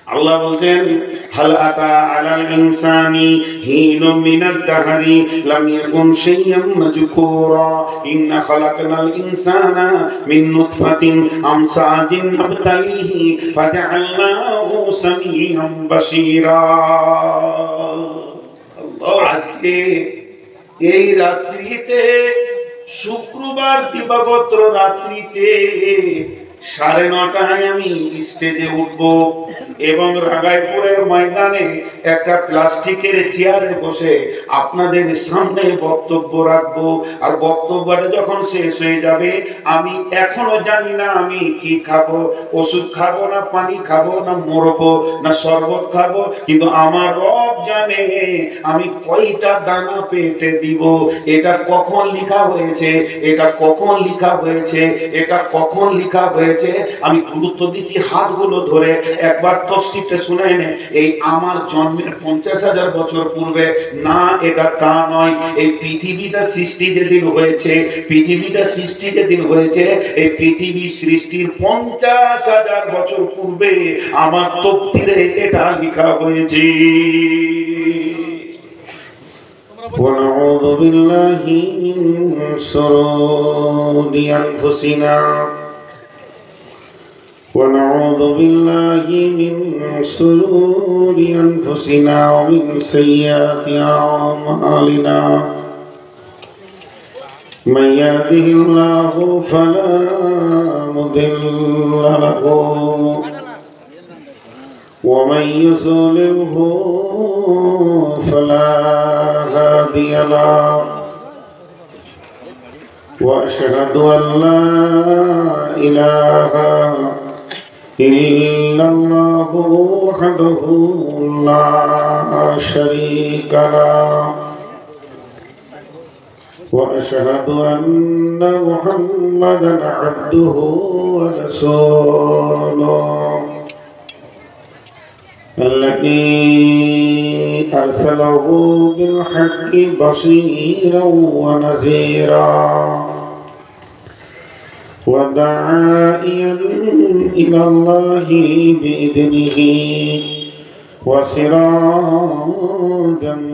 আল্লাহ বলছেন হাল আতা আলাল ইনসানি হিনুম মিনাদ দাহরি লাম ইয়াকুন শাইয়াম মাযকুরা ইন্না খালাকনাল ইনসানা মিন নুতফাতিন আমসাজিন নাবতালিহি ফাজআলনাহু সামিআম বাসীরা। আল্লাহ আজকে এই রাত্রিতে, শুক্রবার দিবাগত রাত্রিতে 9:30 আমি স্টেজে উঠবো এবং রাগাইপুরের ময়দানে একটা প্লাস্টিকের চেয়ারে বসে আপনাদের সামনে বক্তব্য রাখবো। আর বক্তব্যটা যখন শেষ হয়ে যাবে, আমি এখনো জানি না আমি কি খাবো, ওষুধ খাবো না পানি খাবো না মরবো না শরবত খাবো, কিন্তু আমার রব জানে আমি কয়টা দানা পেটে দিব। এটা কখন লেখা হয়েছে, এটা কখন লেখা হয়েছে, এটা কখন লেখা হয়েছে, আমি গুরুত্ব দিচ্ছি হাতগুলো ধরে। একবার তফসিরটা শুনে নে। এই আমার জন্মের 50,000 বছর পূর্বে না, এটা তা নয়। এই পৃথিবীটা সৃষ্টি যেদিন হয়েছে, পৃথিবীটা সৃষ্টি যেদিন হয়েছে, এই পৃথিবী সৃষ্টির 50,000 বছর পূর্বে আমার তকদিরে এটা লেখা হয়েছে। ونعوذ بالله من شرور أنفسنا ونعوذ بالله من شرور أنفسنا ومن سيئات أعمالنا من يهده الله فلا مضل له ومن يضلله فلا هادي له وأشهد أن لا إله إلا الله وحده لا شريك له وأشهد أن محمدا عبده ورسوله الذي أرسله بالحق بشيرا ونذيرا وداعيا إلى الله بإذنه وسراجا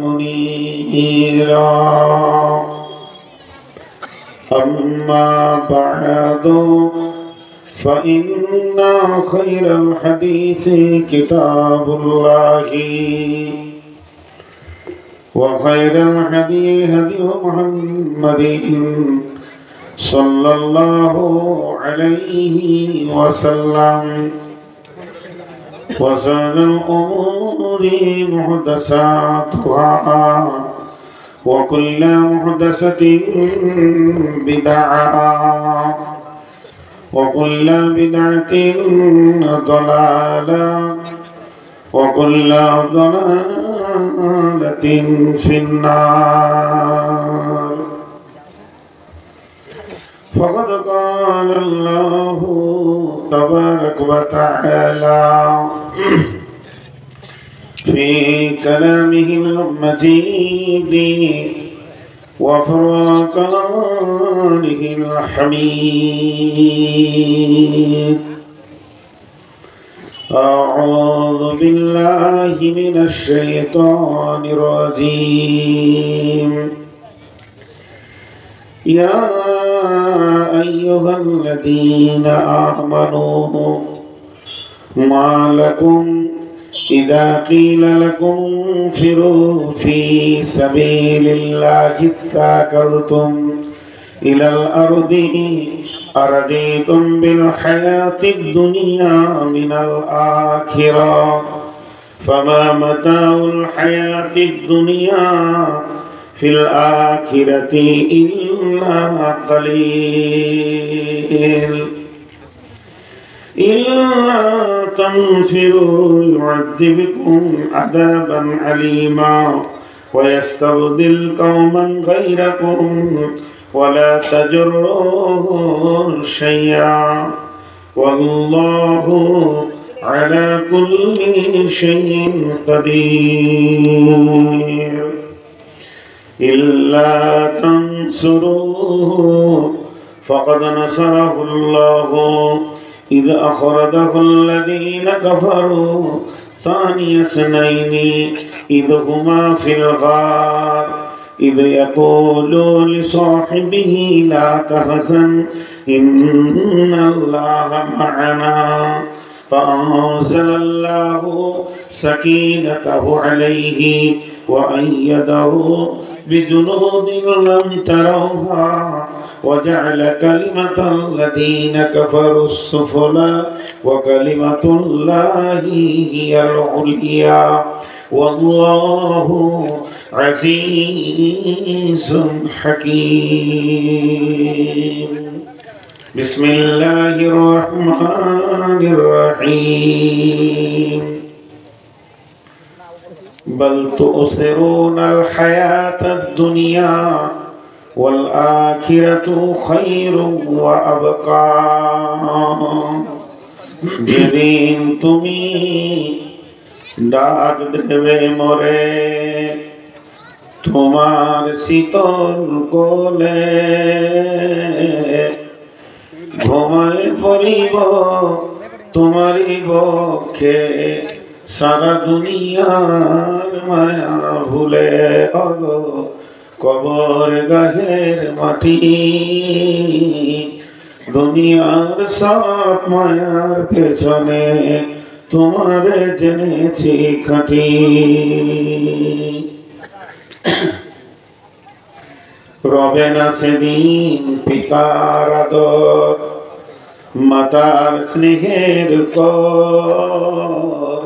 منيرا. أما بعد فإن خير الحديث كتاب الله وخير الهدي هدي محمد صلى الله عليه وسلم وشر الأمور محدثاتها وكل محدثة بدعة وكل بدعة ضلالة وكل ضلالة في النار. فقد قال الله تبارك وتعالى في كلامه المجيد وفرقانه الحميد. أعوذ بالله من الشيطان الرجيم. يا أيها الذين آمنوا ما لكم إذا قيل لكم انفروا في سبيل الله اثاقلتم إلى الأرض أرضيتم بالحياة الدنيا من الآخرة فما متاع الحياة الدنيا في الآخرة إلا قليل. إلا تنفروا يعذبكم عذابا أليما ويستبدل قوما غيركم ولا تجروه شيئا والله على كل شيء قدير. إلا تنصروه فقد نصره الله إذ أخرجه الذين كفروا ثاني اثنين إذ هما في الغار إذ يقول لصاحبه لا تحزن إن الله معنا فأنزل الله سكينته عليه وأيده بجنود لم تروها وجعل كلمة الذين كفروا السفلى وكلمة الله هي العليا والله عزيز حكيم. بسم الله الرحمن الرحيم. بل تؤثرون الحياة الدنيا والآخرة خير وأبقى যেদিন তুমি ডাক দেবে মোরে তোমার শীতল কোলে ঘুমায় পড়িব তোমারই বক্ষে সারা দুনিয়ার মায়া ভুলে অগো কবর গাহের মাটি দুনিয়ার সব মায়ার পেছনে তোমারে জেনেছি খাঁটি রবে না সেদিন পিতার আদর মাতার স্নেহের কর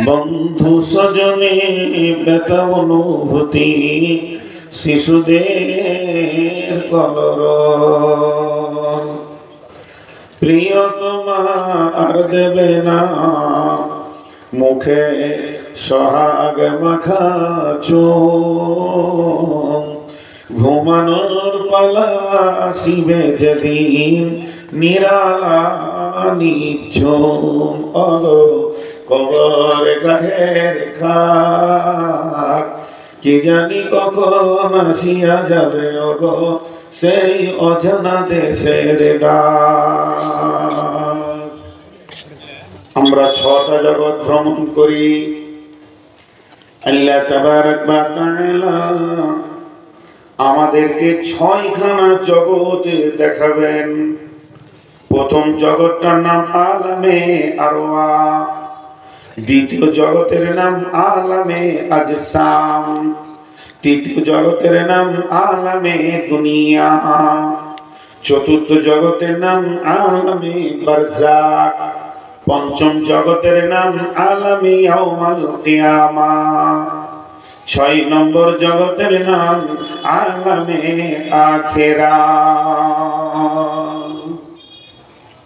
বন্ধু স্বজনে ব্যথা অনুভূতি শিশুদের কলরব প্রিয়তমা আর দেবে না মুখে সোহাগ মাখা চুম ঘুমানোর পালা আসিবে যেদিন নিরালা নিঝুম অগো কবর গাহের খাক কি জানি কখন আসিয়া যাবে অগো সেই অজানা দেশের ডাক। আমরা 6টা জগৎ ভ্রমণ করি। আল্লাহ তাবারক ওয়া তাআলা আমাদেরকে 6খানা জগতে দেখাবেন। প্রথম জগৎটার নাম আলামে আরওয়া, দ্বিতীয় জগতের নাম আলামে আজসাম, তৃতীয় জগতের নাম আলামে দুনিয়া, চতুর্থ জগতের নাম আলামে বারজাক, পঞ্চম জগতের নাম আলামে ইয়াউমাল কিয়ামা, 6 নম্বর জগতের নাম আলামে আখিরাত।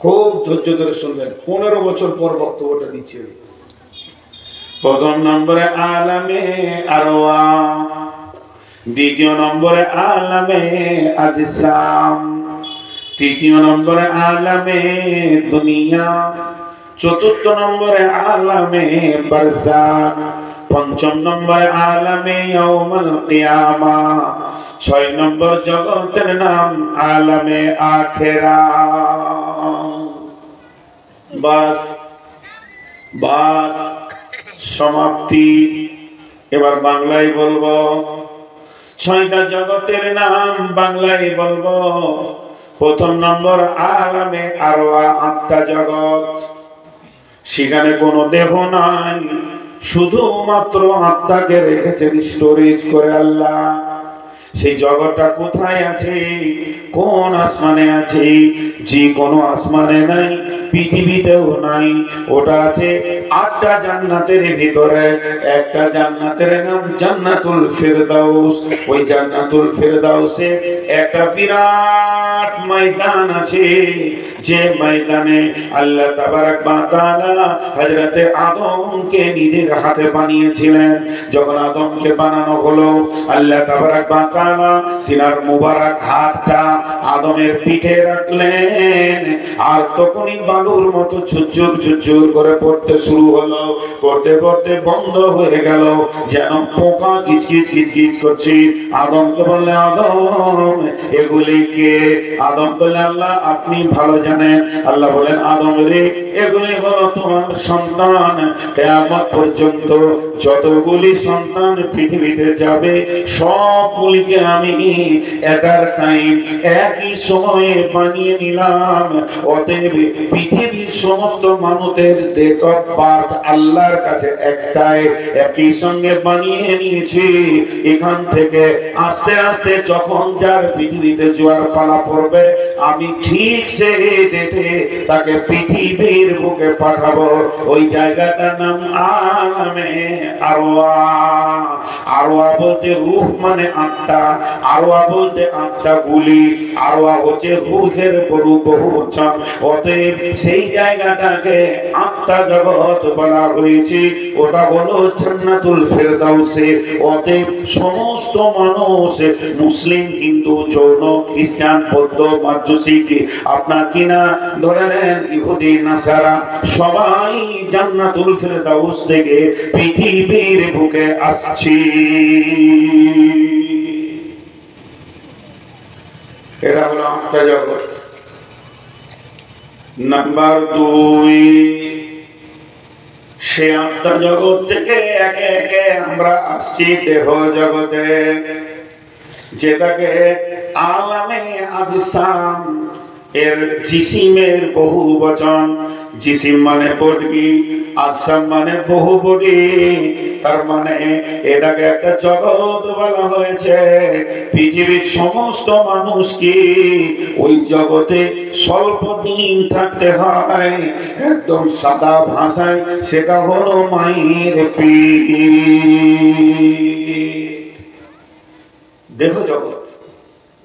খুব ধৈর্য ধরে শুনবেন, 15 বছর পর বক্তব্যটা দিচ্ছি। প্রথম নম্বরে আলামে আরওয়া, দ্বিতীয় নম্বরে আলামে আজসাম, তৃতীয় নম্বরে আলামে দুনিয়া, চতুর্থ নম্বরে আলামে বারজাক, পঞ্চম নম্বরে আলামে ইয়াউমাল কিয়ামা, 6 নম্বর জগতের নাম আলামে আখিরাত। বাস বাস সমাপ্তি। এবার বাংলায় বলবো, 6টা জগতের নাম বাংলায় বলবো। প্রথম নম্বর আলামে আরওয়া, আত্মা জগৎ। সেখানে কোনো দেহ নাই, শুধুমাত্র আত্মাকে রেখেছেন স্টোরেজ করে আল্লাহ। সেই জগৎটা কোথায় আছে? কোন আসমানে আছে? যে কোনো আসমানে নাই, পৃথিবীতেও নাই। ওটা আছে 8টা জান্নাতের ভিতরে। একটা জান্নাতের নাম জান্নাতুল ফেরদাউস। ওই জান্নাতুল ফেরদাউসে একটা বিরাট ময়দান আছে, যে ময়দানে আল্লাহ তাবারক ওয়া তাআলা হযরতে আদমকে নিজের হাতে বানিয়েছিলেন। যখন আদমকে বানানো হলো, আল্লাহ তাবারক ওয়া তাআলা তিনার মুবারক হাতটা আদমের পিঠে রাখলেন, আর তখনই বালুর মতো ঝুরঝুর ঝুরঝুর করে পড়তে শুরু হলো। পড়তে পড়তে বন্ধ হয়ে গেল, যেন পোকা কিচকিচ কিচকিচ করছে। আদমকে বললে, আদম এগুলিকে আদম বলে আল্লাহ আপনি ভালো জানেন। আল্লাহ বলেন আদম রে এগুলি হলো তোমার সন্তান, কিয়ামত পর্যন্ত যতগুলি সন্তান পৃথিবীতে যাবে সবগুলিকে আমি এটার টাইম একই সময়ে বানিয়ে নিলাম। অতএব পৃথিবীর সমস্ত মানুষের ডেট অফ বার্থ আল্লাহর কাছে একটাই, একই সঙ্গে বানিয়ে নিয়েছি। এখান থেকে আস্তে আস্তে যখন যার পৃথিবীতে জোয়ার পালা পড়বে আমি ঠিক সেই ডেটে তাকে পৃথিবীর বুকে পাঠাবো। ওই জায়গাটার নাম আলামে আরওয়াহ। আরওয়াহ বলতে রূহ মানে আত্মা, আরওয়াহ বলতে আত্মা গুলি, আরওয়াহ হচ্ছে রূহের বহুবচন। অতএব সেই জায়গাটাকে আত্মা জগৎ বলা হয়েছে, ওটা হলো জান্নাতুল ফেরদাউসে। অতএব সমস্ত মানুষ মুসলিম, হিন্দু, জৈন, খ্রিস্টান, বৌদ্ধ, মাজুসি, আপনার কিনা ধরে নেন ইহুদি, নাসারা, সবাই জান্নাতুল ফেরদাউস থেকে পৃথিবীর বুকে আসছে। এরা হলো আত্মা জগৎ। নাম্বার 2, সে আত্মা জগৎ থেকে একে একে আমরা আসছি দেহ জগতে, যেটাকে আলামে আজসাম এর জিসিমের বহু বচন। জিসিম মানে বডি, আজসাম মানে বহু বডি। তার মানে এটাকে একটা জগৎ বলা হয়েছে। পৃথিবীর সমস্ত মানুষকে ওই জগতে স্বল্প দিন থাকতে হয়। একদম সাদা ভাষায় সেটা হলো মায়ের পেট। দেহ জগৎ,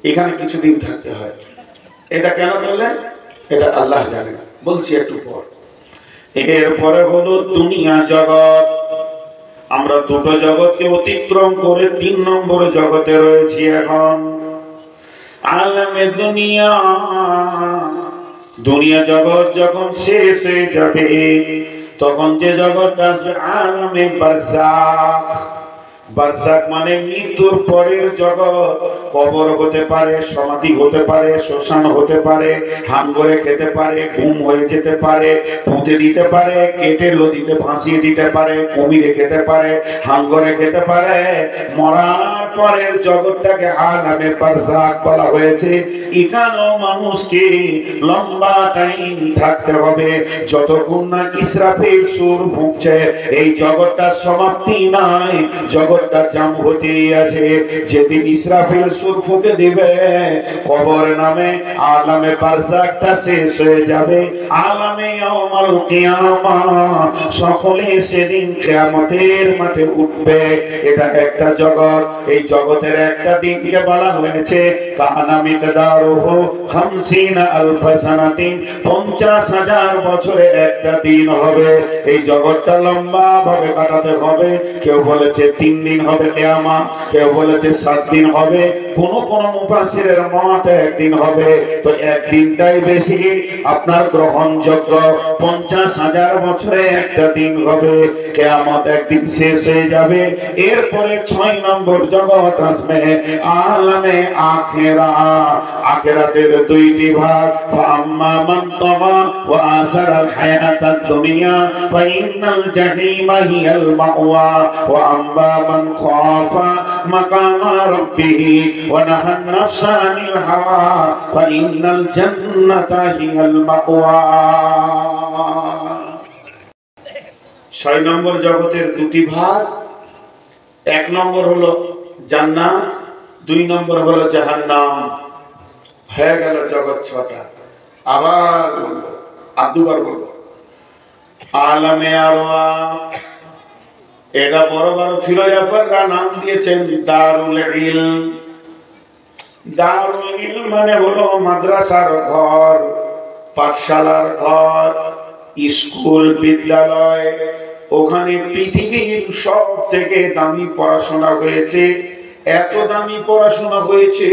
এখানে কিছুদিন থাকতে হয়। এটা কেন বললেন এটা আল্লাহ জানে, বলছি একটু পর। এরপরে হলো দুনিয়া জগৎ। আমরা দুটো জগৎকে অতিক্রম করে 3 নম্বর জগতে রয়েছি এখন, আলামে দুনিয়া। দুনিয়া জগৎ যখন শেষ হয়ে যাবে তখন যে জগৎটা আসবে আলামে বারজাখ। বারজাখ মানে মৃত্যুর পরের জগৎ। কবর হতে পারে, সমাধি হতে পারে, শ্মশান হতে পারে, হাঙ্গরে খেতে পারে, ঘুম হয়ে যেতে পারে, পুঁতে দিতে পারে, কেটে নদীতে ভাসিয়ে দিতে পারে, কুমিরে খেতে পারে, হাঙ্গরে খেতে পারে। মরার পরের জগৎটাকে আলামে বারজাখ বলা হয়েছে। এখানেও মানুষকে লম্বা টাইম থাকতে হবে, যতক্ষণ না ইসরাফিল সুর ফুঁকছে। এই জগৎটা সমাপ্তি নয়, জগৎটা জাম হতেই আছে। যেদিন ইসরাফিল সুর ফুঁকে দিবে কবর নামে আলামে বারজাখটা শেষ হয়ে যাবে। আলামে ইয়াউমুল কিয়ামাহ, সকলে সেদিন কিয়ামতের মাঠে উঠবে। এটা একটা জগৎ। এই জগতের একটা দিনকে বলা হয়েছে কানা মিকদারুহু 50 আলফ সানাতিন, 50,000 বছরে একটা দিন হবে। এই জগৎটা লম্বা ভাবে কাটাতে হবে। কেউ বলেছে 3 দিন হবে কিয়ামত, কেউ বলেছে 7 দিন হবে, কোন কোন মুফাসসিরের মত 1 দিন হবে। তো 1 দিনটাই বেশি আপনার গ্রহণযোগ্য। 50,000 বছরে একটা দিন হবে। কিয়ামত একদিন শেষ হয়ে যাবে। এরপরে 6 নম্বর জগৎ আসবে আলামে আখিরা। আখিরাতের 2টি ভাগ, আম্মা মান তাগা ওয়া আসারাল হায়াতাদ দুনিয়া ফাইনাল জাহিমা হিয়াল মাওয়া ওয়া আম্মা মান খাফা মাকামা রাব্বিহি ওয়া নাহান নাফসা আনিল হাওয়া ফাইনাল জান্নাতা হিয়াল মাওয়া। 6 নম্বর জগতের 2টি ভাগ। 1 নম্বর হলো জান্নাত, 2 নম্বর হলো জাহান্নাম। হয়ে গেল জগৎ 6টা। আবার বলবো, আর 2বার বলবো। আলামে আরওয়াহ, এটা বড় বড় ফিলোসফাররা নাম দিয়েছেন দারুল ইলম। দারুল ইলম মানে হলো মাদ্রাসার ঘর, পাঠশালার ঘর, স্কুল, বিদ্যালয়। ওখানে পৃথিবীর সব থেকে দামি পড়াশোনা হয়েছে। এত দামি পড়াশোনা হয়েছে,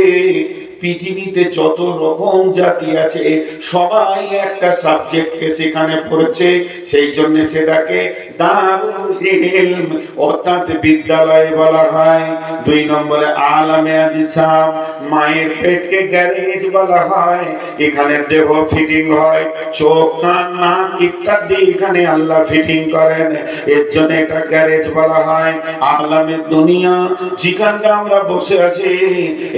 পৃথিবীতে যত রকম জাতি আছে সবাই একটা সাবজেক্টকে সেখানে পড়েছে। সেই জন্য সেটাকে দারুল ইলম অর্থাৎ বিদ্যালয় বলা হয়। 2 নম্বরে আলামে আজিসাম, মায়ের পেটকে গ্যারেজ বলা হয়। এখানে দেহ ফিটিং হয়, চোখ কান নাক ইত্যাদি এখানে আল্লাহ ফিটিং করেন, এর জন্য এটা গ্যারেজ বলা হয়। আলামে দুনিয়া যেখানে আমরা বসে আছি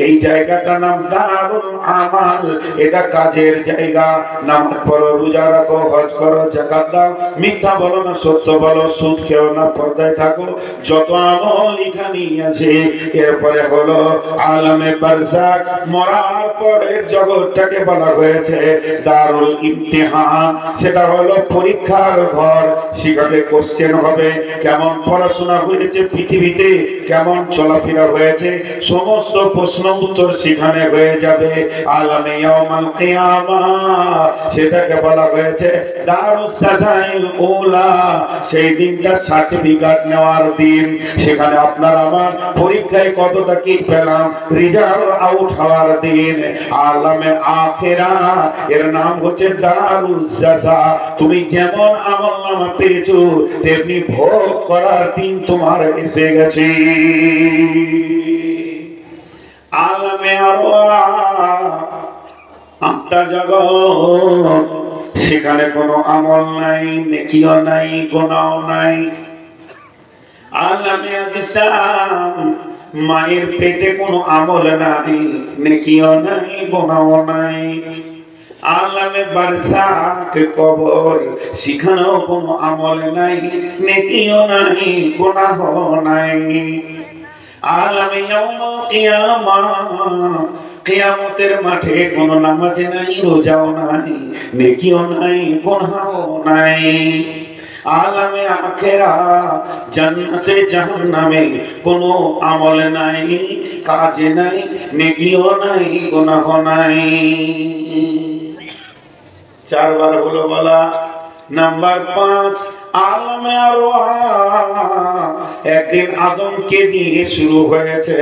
এই জায়গাটার নাম দারুল আমাল, এটা কাজের জায়গা। নামাজ পড়ো, রোজা রাখো, হজ করো, যাকাত দাও, মিথ্যা বলো না, সত্য বলো, সুদ খেও না, পর্দায় থাকো, যত আমল এখানেই আছে। এরপরে হলো আলামে বারজাক, মরার পরের জগৎটাকে বলা হয়েছে দারুল ইমতিহান, সেটা হলো পরীক্ষার ঘর। সেখানে কোশ্চেন হবে, কেমন পড়াশোনা হয়েছে পৃথিবীতে, কেমন চলাফেরা হয়েছে, সমস্ত প্রশ্ন উত্তর সেখানে হয়ে যাবে। আলামে ইয়াউমাল কিয়ামা, সেটাকে বলা হয়েছে দারুস সাজাইল উলা, সেই দিনটা সার্টিফিকেট নেওয়ার দিন। সেখানে আপনার আমার পরীক্ষায় কতটা কি পেলাম, রেজাল্ট আউট হওয়ার দিন। আলামে আখিরা, এর নাম হচ্ছে দারুস জাযা, তুমি যেমন আমলনামা পেয়েছো তেমনি ভোগ করার দিন তোমার এসে গেছে। আলামে আরওয়াহ, আত্মা জগৎ, সেখানে কোনো আমল নাই, নেকিও নাই, গুনাহও নাই। আলামে আজসাম, মায়ের পেটে কোনো আমল নাই, নেকিও নাই, গুনাহও নাই। আলামে বারজাক, কবর, সেখানেও কোনো আমল নাই, নেকিও নাই, গুনাহও নাই। আলামে ইয়াউমুল কিয়ামা, কিয়ামতের মাঠে কোনো নামাজ নাই, রোজাও নাই, নেকিও নাই, গুনাহও নাই। আলামে আখিরা, জান্নাতে জাহান্নামে কোনো আমল নাই, কাজ নাই, নেকিও নাই, গুনাহ নাই। 4 বার হলো বলা। নাম্বার 5 আলামে আরওয়াহ, একদিন আদমকে দিয়ে শুরু হয়েছে,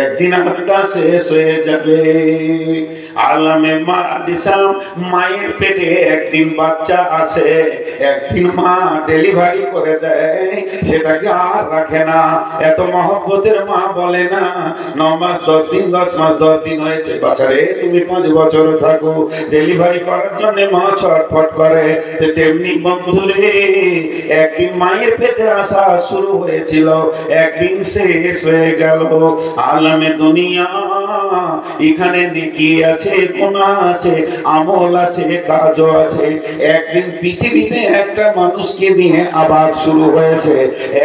একদিন আত্মা শেষ হয়ে যাবে। আলামে আজসাম, মায়ের পেটে একদিন বাচ্চা আসে, একদিন মা ডেলিভারি করে দেয়, সেটাকে আর রাখে না। এত মহব্বতের মা বলে না 9 মাস 10 দিন, 10 মাস 10 দিন হয়েছে, বাচ্চারে তুমি 5 বছর থাকো। ডেলিভারি করার জন্য মা ছটফট করে। তেমনি বন্ধুরে, একদিন মায়ের পেটে আসা শুরু হয়েছিল, একদিন শেষ হয়ে গেল। আলামে দুনিয়া, এখানে নেকি আছে, গুনাহ আছে, আমল আছে, কাজও আছে। একদিন পৃথিবীতে একটা মানুষকে নিয়ে আবার শুরু হয়েছে,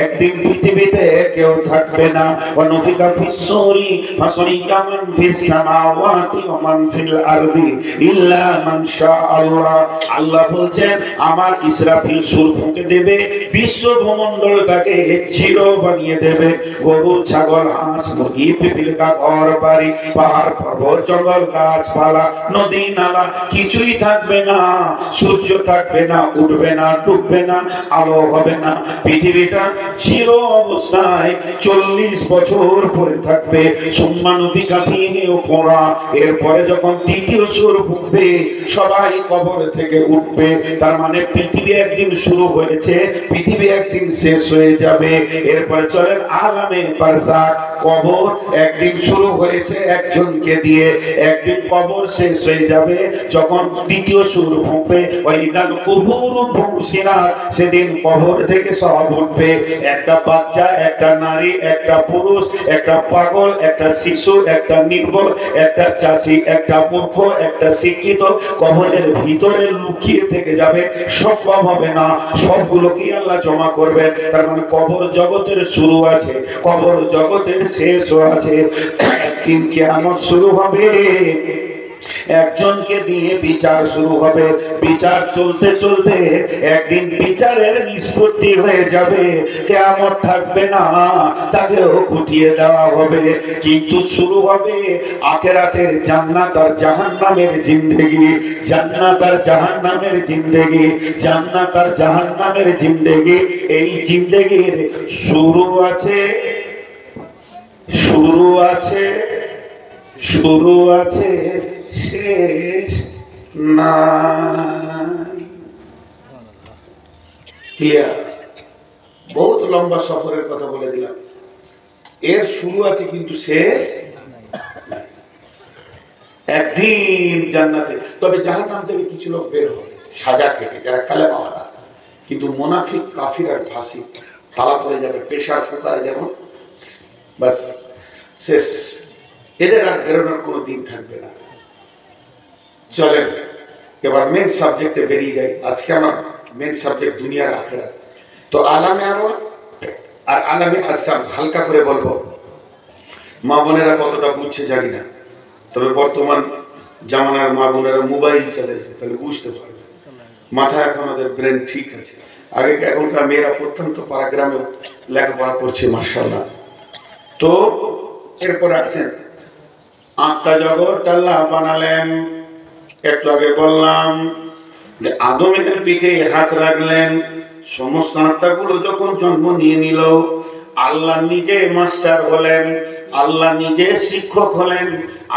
একদিন পৃথিবীতে কেউ থাকবে না। ওয়ানুফিকা ফিস-সূরি ফাসরিকা মান ফিস সামাওয়াতি ওয়া মান ফিল আরদি ইল্লা মান শাআল্লাহ। আল্লাহ বলছেন আমার ইসরাফিল সুর ফুঁকে দেবে, বিশ্ব ভূমণ্ডলটাকে চির বানিয়ে দেবে। গরু, ছাগল, হাঁস, মুরগি, পিপিলিকা, ঘর বাড়ি, পাহাড় পর্বত, জঙ্গল, গাছপালা, নদী নালা কিছুই থাকবে না। সূর্য থাকবে না, উঠবে না, ডুববে না, আলো হবে না। পৃথিবীটা চির অবস্থায় 40 বছর পরে থাকবে। সম্মানতিকা ফিহি উখরা, এরপরে যখন দ্বিতীয় সুর ফুঁকবে সবাই কবর থেকে উঠবে। তার মানে পৃথিবী একদিন শুরু হয়েছে, পৃথিবী একদিন শেষ হয়ে যাবে। এরপরে চলেন আলামে বারজাক, কবর একদিন শুরু হয়েছে একজনকে দিয়ে, একদিন কবর শেষ হয়ে যাবে। যখন দ্বিতীয় সুর ফুঁকবে, ওয়াইদাল কুবুর বুসিরাত, সেদিন কবর থেকে সব উঠবে। একটা বাচ্চা, একটা নারী, একটা পুরুষ, একটা পাগল, একটা শিশু, একটা নির্বল, একটা চাষী, একটা মূর্খ, একটা শিক্ষিত কবরের ভিতরে লুকিয়ে থেকে যাবে। সম্ভব হবে না, সবগুলোকে আল্লাহ জমা করবে। তার মানে কবর জগতের শুরু আছে, কবর জগতের শেষও আছে। একদিন কিয়ামত শুরু হবে, একজনকে দিয়ে বিচার শুরু হবে। বিচার চলতে চলতে একদিন বিচারের নিষ্পত্তি হয়ে যাবে, কিয়ামত থাকবে না, তাকেও গুটিয়ে দেওয়া হবে। কিন্তু শুরু হবে আখিরাতের জান্নাত আর জাহান্নামের জিন্দেগি, জান্নাত আর জাহান্নামের জিন্দেগি, জান্নাত আর জাহান্নামের জিন্দেগি। এই জিন্দেগির শুরু আছে, শুরু আছে, শুরু আছে, শেষ নাই। ক্লিয়ার? বহুত লম্বা সফরের কথা বলে দিলাম। এর শুরু আছে কিন্তু শেষ নাই। একদিন জান্নাতে, তবে জাহান্নাম থেকে কিছু লোক বের হবে সাজা খেটে, যারা কালেমাওয়ালা, কিন্তু মুনাফিক কাফির আর ফাসিক তালা পড়ে যাবে, প্রেশার কুকারে যেমন, বাস শেষ, এদের আর বেরোনোর কোনো দিন থাকবে না। চলেন এবার মেন সাবজেক্টে বেরিয়ে যাই। আজকে আমার মেন সাবজেক্ট দুনিয়ার আখিরাত। তো আলামে আনোয়ার আর আলামে আসসাম হালকা করে বলবো। মা বোনেরা কতটা বুঝছে জানি না, তবে বর্তমান জামানার মা বোনেরা মোবাইল চালাইছে, তাহলে বুঝতে পারবে। মাথায় এখন আমাদের ব্রেন ঠিক আছে। আগে এখনকার মেয়েরা প্রত্যন্ত পাড়াগ্রামে লেখাপড়া করছে মাশাআল্লাহ। তো এরপরে আছেন আত্মা জগৎ আল্লাহ বানালেন। একটু আগে বললাম যে আদমের পিঠে হাত রাখলেন, সমস্ত আত্মাগুলো যখন জন্ম নিয়ে নিল, আল্লাহ নিজে মাস্টার হলেন, আল্লাহ নিজে শিক্ষক হলেন,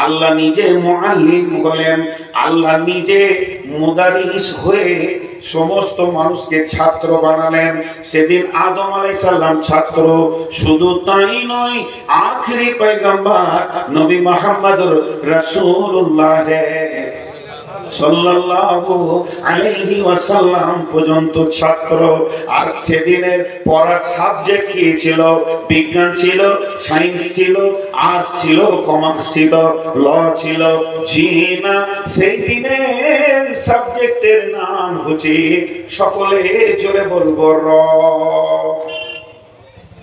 আল্লাহ নিজে মুআল্লিম হলেন, আল্লাহ নিজে মুদারিস হয়ে সমস্ত মানুষকে ছাত্র বানালেন। সেদিন আদম আলাইহিস সালাম ছাত্র, শুধু তাই নয়, আখেরি পয়গম্বর নবী মুহাম্মদুর রাসূলুল্লাহ সাল্লাল্লাহু আলাইহি ওয়াসাল্লাম পর্যন্ত ছাত্র। আর সেদিনের পড়ার সাবজেক্ট কি ছিল? বিজ্ঞান ছিল, সায়েন্স ছিল, আর্টস ছিল, কমার্স ছিল, ল ছিল, জি না। সেই দিনের সাবজেক্টের নাম হচ্ছে, সকলে জোরে বলবো, র।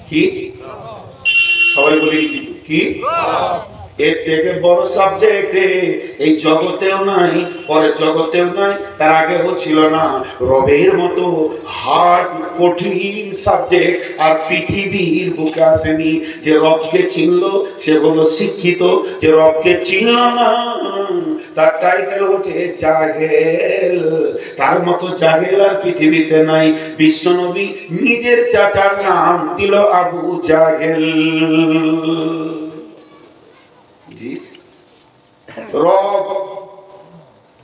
কি? সবাই বলি কি? এর থেকে বড় সাবজেক্ট এই জগতেও নাই, পরের জগতেও নাই, তার আগেও ছিল না। রবের মতো হার্ড কঠিন সাবজেক্ট আর পৃথিবীর বুকে আসেনি। যে রবকে চিনল সে হলো শিক্ষিত, যে রবকে চিনল না তার টাইটেল হচ্ছে জাহেল। তার মতো জাহেল আর পৃথিবীতে নাই। বিশ্বনবী নিজের চাচার নাম দিল আবু জাহেল। রব,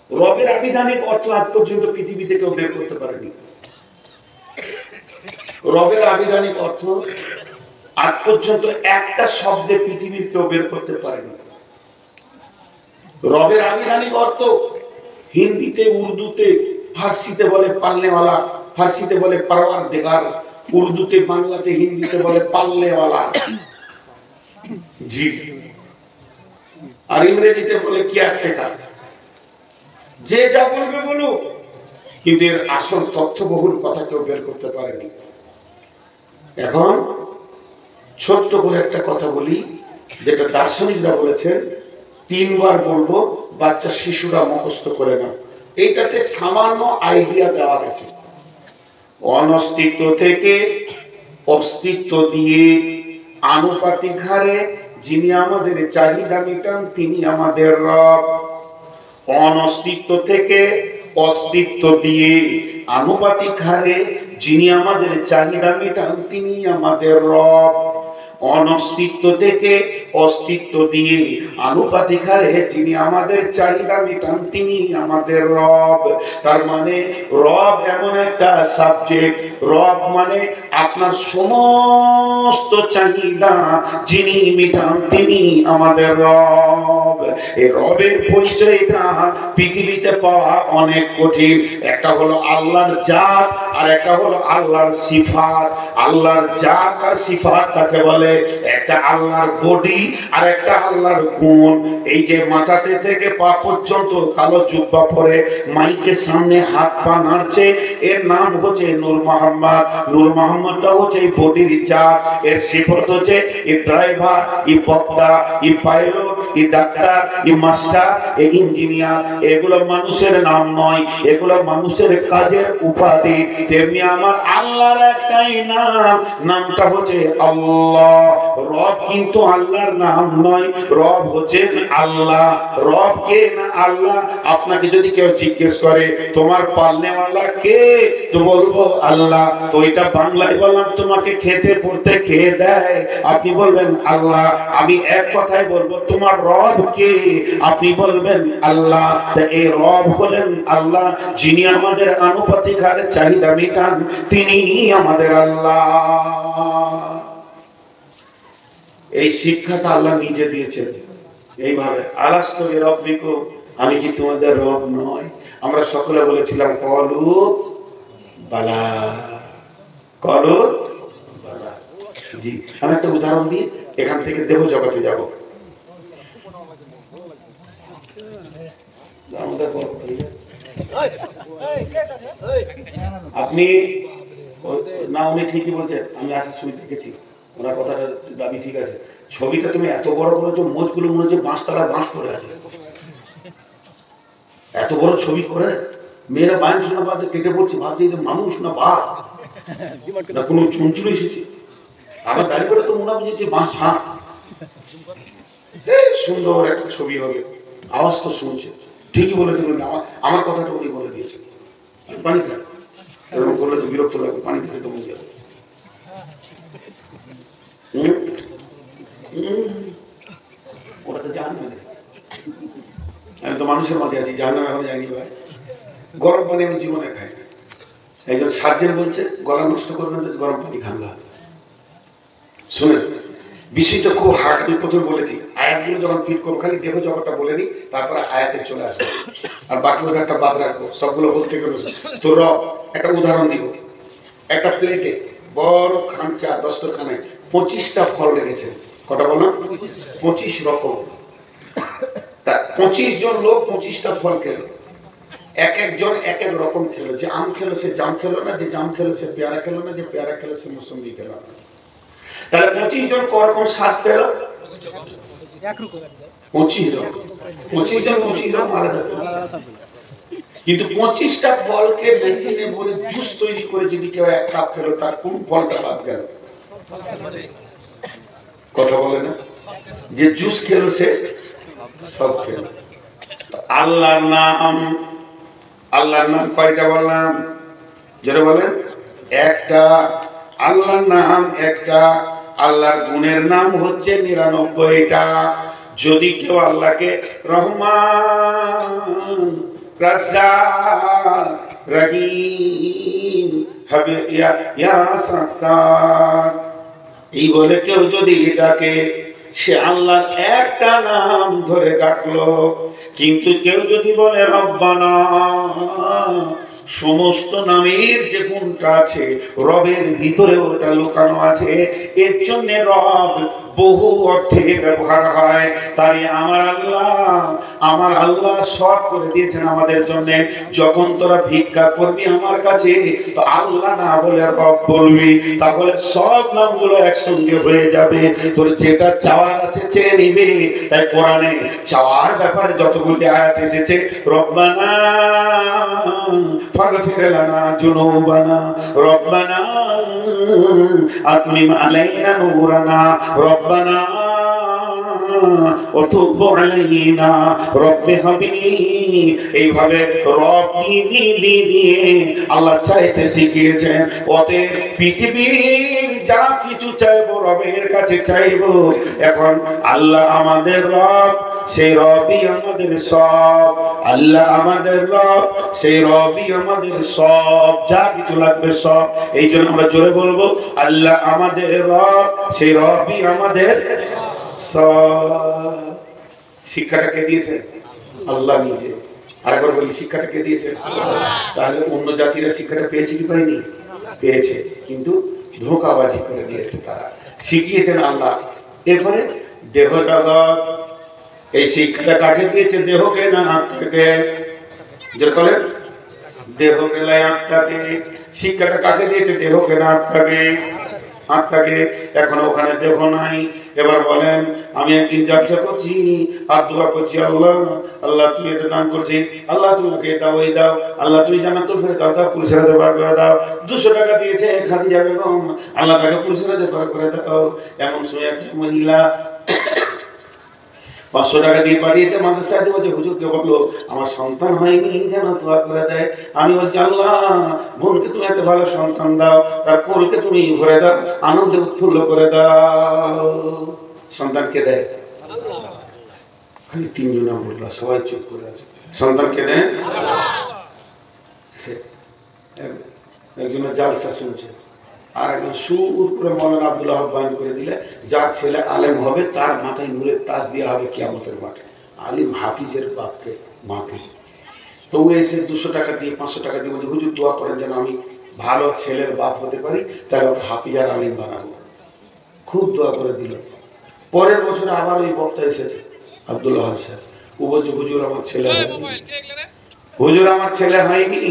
রবের আবিধানিক অর্থ আজ পর্যন্ত পৃথিবীতে কেউ বের করতে পারেনি। রবের আবিধানিক অর্থ আজ পর্যন্ত একটা শব্দে পৃথিবীর কেউ বের করতে পারেনি। রবের আবিধানিক অর্থ হিন্দিতে, উর্দুতে, ফার্সিতে বলে পাল্লেওয়ালা, ফার্সিতে বলে পারওয়ারদিগার, উর্দুতে, বাংলাতে, হিন্দিতে বলে পাল্লেওয়ালা। জি। আর ইংরেজিতে বলে কেয়ারটেকার। যে যা বলবে বলুক, কিন্তু এর আসল তথ্যবহুল কথা কেউ বের করতে পারেনি। এখন ছোট্ট করে একটা কথা বলি, যেটা দার্শনিকরা বলেছেন, 3 বার বলবো, বাচ্চা শিশুরা মুখস্থ করে না। এইটাতে সামান্য আইডিয়া দেওয়া গেছে। অনস্তিত্ব থেকে অস্তিত্ব দিয়ে আনুপাতিক হারে যিনি আমাদের চাহিদা মেটান তিনি আমাদের রব। অনস্তিত্ব থেকে অস্তিত্ব দিয়ে আনুপাতিক হারে যিনি আমাদের চাহিদা মেটান তিনি আমাদের রব। অনস্তিত্ব থেকে অস্তিত্ব দিয়ে আনুপাতিক হারে যিনি আমাদের চাহিদা মেটান তিনি আমাদের রব। তার মানে রব এমন একটা সাবজেক্ট, রব মানে আপনার সমস্ত চাহিদা যিনি মেটান তিনি আমাদের রব। এই রবের পরিচয়টা পৃথিবীতে পাওয়া অনেক কঠিন। একটা হলো আল্লাহর জাত আর একটা হলো আল্লাহর সিফাত। আল্লাহর জাত আর সিফাত কাকে বলে? একটা আল্লাহর বডি আর একটা আল্লাহর গুণ। এই যে মাথাতে থেকে পা পর্যন্ত কালো জুব্বা পরে মাইকের সামনে হাত পা নাড়ছে, এর নাম হচ্ছে নূর মোহাম্মদ। নূর মোহাম্মদটা হচ্ছে এই বডির জাত। এর সিফাত হচ্ছে এই ড্রাইভার, এই বক্তা, এই পাইলট, এই ডাক্তার, এই মাস্টার, এই ইঞ্জিনিয়ার। এগুলো মানুষের নাম নয়, এগুলো মানুষের কাজের উপাধি। তেমনি আমার আল্লাহর একটাই নাম, নামটা হচ্ছে আল্লাহ। রব কিন্তু আল্লাহর নাম নয়, রব হচ্ছেন আল্লাহ। রব কে না আল্লাহ? আপনাকে যদি কেউ জিজ্ঞেস করে তোমার পালনেওয়ালা কে, তো বলবো আল্লাহ। তো এটা বাংলায় বললাম, তোমাকে খেতে পড়তে কে দেয়? আপনি বলবেন আল্লাহ। আমি এক কথায় বলবো তোমার রব কে? আপনি বলবেন আল্লাহ। এই রব হলেন আল্লাহ, যিনি আমাদের আনুপাতিক হারে চাহিদা মেটান তিনি আমাদের আল্লাহ। এই শিক্ষাটা আল্লাহ নিজে দিয়েছেন এইভাবে, আলাস্তু বিরাব্বিকুম, আমি কি তোমাদের রব নয়? আমরা সকলে বলেছিলাম কলু বালা, কলু বালা। জি, আমি একটা উদাহরণ দিই, এখান থেকে দেহ জগতে যাব। আপনি না, উনি ঠিকই বলছেন, আমি আসার সময় দেখেছি ওনার কথাটা দাবি ঠিক আছে। ছবিটা তুমি এত বড় করেছো, মোচগুলো মনে হচ্ছে বাঁশতলায় বাঁশ পড়ে আছে, এত বড় ছবি করে মেয়েরা বায়ন শোনা বাদে কেটে পড়ছে, ভাবছে যে মানুষ না বাঘ না কোনো চুনচুর এসেছে। আমার দাঁড়িয়ে করে তো মনে হবে যে বাঁশ ছাঁক। সুন্দর একটা ছবি হবে, আওয়াজ তো শুনছে, ঠিকই বলেছেন উনি, আমার কথাটা উনি বলে দিয়েছেন। পানি খান, এরকম করলে তো বিরক্ত লাগবে, পানি থেকে তো মনে যাবে। ওরা তো জান না, আমি তো মানুষের মাঝে আছি, জান না এখন যাইনি ভাই। গরম পানি আমি জীবনে খাই না। একজন সার্জেন বলছে গলা নষ্ট করবেন তো গরম পানি খান না। শুনেন, বিষয়টা খুব হার্ড। আমি প্রথমে বলেছি আয়াতগুলো যখন ফিট করবো, খালি দেহ জগৎটা বলে নি, তারপরে আয়াতে চলে আসবে, আর বাকি উদাহরণটা বাদ রাখবো। সবগুলো বলতে গেলে তো রব, একটা উদাহরণ দিব। একটা প্লেটে বড় খাঁচা দস্তরখানায় 25টা ফল রেখেছে। কটা বলো? 25 রকম। তা 25 জন লোক 25টা ফল খেলো, এক একজন এক এক রকম খেলো। যে আম খেলো সে জাম খেলো না, যে জাম খেলো সে পেয়ারা খেলো না, যে পেয়ারা খেলো সে মৌসুমী খেলো না। তাহলে 25 জন করকম স্বাদ পেল? 25 রকম। 25 জন 25 রকম আলাদা। কিন্তু 25টা ফলকে মেশিনে ভরে জুস তৈরি করে যদি কেউ এক কাপ খেলো, তার কোন ফলটা বাদ গেল? কথা বলে না, যে জুস খেলো সে সব খেলো। আল্লাহর নাম, আল্লাহর নাম কয়টা বললাম? যারা বলেন একটা। আল্লাহর নাম একটা, আল্লাহর গুণের নাম হচ্ছে 99টা। যদি কেউ আল্লাহকে রহমান, রাজ্জাক, রহিম, হাবিব, ইয়া সাত্তার এই বলে কেউ যদি ডাকে, সে আল্লাহর একটা নাম ধরে ডাকলো। কিন্তু কেউ যদি বলে রব্বানা, সমস্ত নামের যে গুণটা আছে রবের ভিতরে ওটা লুকানো আছে। এর জন্য রব বহু অর্থে ব্যবহার হয়। তাই আমার আল্লাহ শর্ট করে দিয়েছেন আমাদের জন্য, যখন তোরা ভিক্ষা করবি আমার কাছে তো আল্লাহ না বলে রব বলবি, তাহলে সব নামগুলো একসঙ্গে হয়ে যাবে। তোর যেটা চাওয়ার আছে চেয়ে নিবি। তাই কোরআনে চাওয়ার ব্যাপারে যতগুলি আয়াত এসেছে, রব্বানা ফাগফির লানা যুনুবানা, রব্বানা আতমিম আলাইনা নূরানা, রব্বানা ওয়াতুব আলাইনা রব্বি হাবলি, এইভাবে রব দিয়ে আল্লাহ চাইতে শিখিয়েছেন। অতএব পৃথিবীর যা কিছু চাইবো রবের কাছে চাইবো। এখন আল্লাহ আমাদের রব, সেই রবই আমাদের সব। আল্লাহ আমাদের রব, সেই রবই আমাদের সব, যা কিছু লাগবে সব। এই জন্য আমরা জোরে বলবো আল্লাহ আমাদের রব, সেই রবই আমাদের সব। শিক্ষাটা কে দিয়েছেন? আল্লাহ নিজে। আরেকবার বলি, শিক্ষাটা কে দিয়েছেন? তাহলে অন্য জাতিরা শিক্ষাটা পেয়েছে কি পায়নি? পেয়েছে, কিন্তু ধোঁকাবাজি করে দিয়েছে তারা। শিখিয়েছেন আল্লাহ। এরপরে দেহ জগৎ, এই শিক্ষাটা কাকে দিয়েছে? দেহকে না আত্মাকে? যে বলে দেহকে নয় আত্মাকে। শিক্ষাটা কাকে দিয়েছে? দেহকে না আত্মাকে? আত্মাকে। এখন ওখানে দেহ নাই। এবার বলেন, আমি একদিন ব্যবসা করছি আর দোয়া করছি, আল্লাহ আল্লাহ তুমি এটা দান করছি, আল্লাহ তোমাকে দাও, ওই দাও, আল্লাহ তুমি জান্নাত ফেরে দাও, দাও পুলিশের হাতে বার করে দাও। 200 টাকা দিয়েছে খাদিজা বেগম, আল্লাহ তাকে পুলিশের হাতে বার করে দাও। এমন সময় একটা মহিলা 500 টাকা দিয়ে পাঠিয়েছে মাদ্রাসায়। বলছে হুজুরকে বললো আমার সন্তান হয়নি, যেন দোয়া করে দেয়। আমি বলছি আল্লাহ বোনকে তুমি একটা ভালো সন্তান দাও, তার কোলকে তুমি ভরে দাও, আনন্দে উৎফুল্ল করে দাও। সন্তানকে দেয় খালি 3 জন বললো, সবাই চুপ করে আছে। সন্তানকে দেয় একজনের জালসা শুনছে, আর একজন সুর করে মৌলানা আব্দুল ওয়াহাব বয়ান করে দিলে যার ছেলে আলেম হবে তার মাথায় নূরের তাজ দেওয়া হবে কিয়ামতের মাঠে। আলিম হাফিজের বাপকে মাকে তো ও এসে 200 টাকা দিয়ে 500 টাকা দিয়ে বলছে হুজুর দোয়া করেন যেন আমি ভালো ছেলের বাপ হতে পারি, তাহলে ওকে হাফিজ আর আলিম বানাবো। খুব দোয়া করে দিল। পরের বছরে আবার ওই বক্তা এসেছে আব্দুল ওয়াহাব সাহেব, ও বলছে হুজুর আমার ছেলে হয়নি, হুজুর আমার ছেলে হয়নি।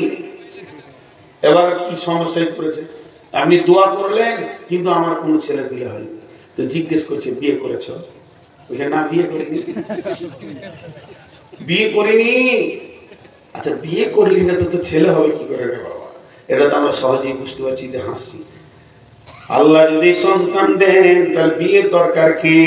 এবার কি সমস্যায় পড়েছে, আপনি দোয়া করলেন কিন্তু আমার কোনো ছেলে পেলে হয়নি। তো জিজ্ঞেস করছে বিয়ে করেছ? বলছে না বিয়ে করিনি। বিয়ে করিনি? আচ্ছা বিয়ে করলি না তো ছেলে হবে কি করে রে বাবা? এটা তো আমরা সহজেই বুঝতে পারছি, যে হাসছি। আল্লাহ যদি সন্তান দেন তাহলে বিয়ের দরকার কি?